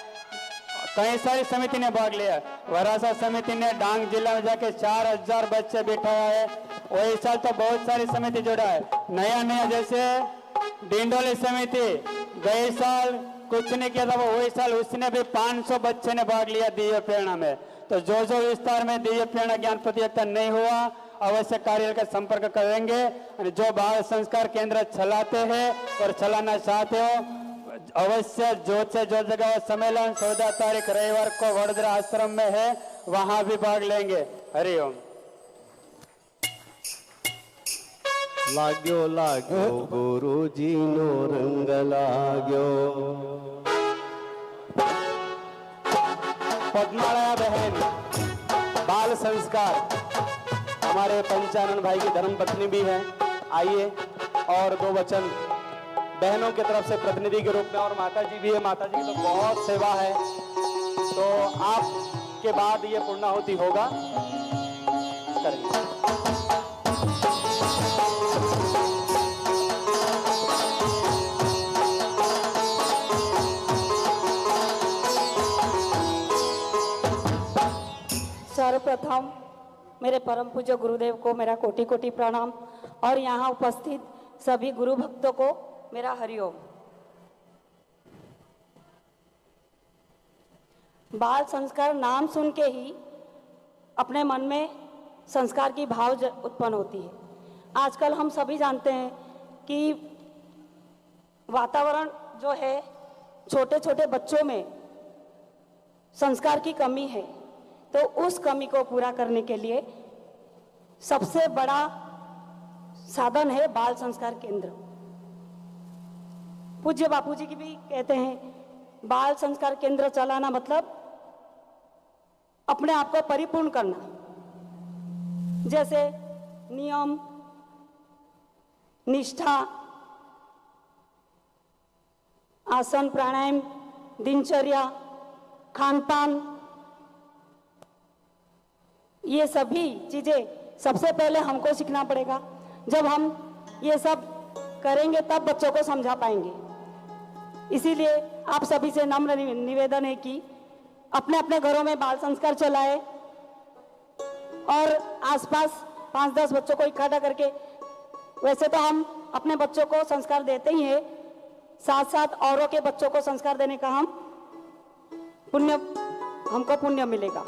कई सारी समिति ने भाग लिया। वरासा समिति ने डांग जिला में जाके 4000 बच्चे बिठाया है। वही साल तो बहुत सारी समिति जुड़ा है, नया नया, जैसे डिंडोली समिति गए साल कुछ नहीं किया था, वही साल उसने भी 500 बच्चे ने भाग लिया दिव्य प्रेरणा में। तो जो जो विस्तार में दिव्य प्रेरणा ज्ञान प्रतियोगिता नहीं हुआ, अवश्य कार्यालय का संपर्क करेंगे। जो बाल संस्कार केंद्र चलाते हैं और चलाना चाहते हो, अवश्य जो से जो जगह सम्मेलन 14 तारीख रविवार को वडोदरा आश्रम में है, वहां भी भाग लेंगे। हरिओम। लाग्यो लाग्यो गुरुजी नो रंग लाग्यो। पद्मालया बहन बाल संस्कार हमारे पंचानन भाई की धर्मपत्नी भी है। आइए और 2 वचन बहनों की तरफ से प्रतिनिधि के रूप में। और माता जी भी है, माता जी की तो बहुत सेवा है, तो आपके बाद ये पूर्णाहुति होगा, करेंगे। सर्वप्रथम मेरे परम पूज्य गुरुदेव को मेरा कोटि कोटि प्रणाम और यहाँ उपस्थित सभी गुरु भक्तों को मेरा हरिओम। बाल संस्कार नाम सुन के ही अपने मन में संस्कार की भाव उत्पन्न होती है। आजकल हम सभी जानते हैं कि वातावरण जो है, छोटे छोटे बच्चों में संस्कार की कमी है, तो उस कमी को पूरा करने के लिए सबसे बड़ा साधन है बाल संस्कार केंद्र। पूज्य बापूजी की भी कहते हैं, बाल संस्कार केंद्र चलाना मतलब अपने आप को परिपूर्ण करना, जैसे नियम, निष्ठा, आसन, प्राणायाम, दिनचर्या, खान पान, ये सभी चीजें सबसे पहले हमको सीखना पड़ेगा। जब हम ये सब करेंगे तब बच्चों को समझा पाएंगे। इसीलिए आप सभी से नम्र निवेदन है कि अपने अपने घरों में बाल संस्कार चलाए और आसपास 5-10 बच्चों को इकट्ठा करके, वैसे तो हम अपने बच्चों को संस्कार देते ही हैं, साथ साथ औरों के बच्चों को संस्कार देने का हमको पुण्य मिलेगा।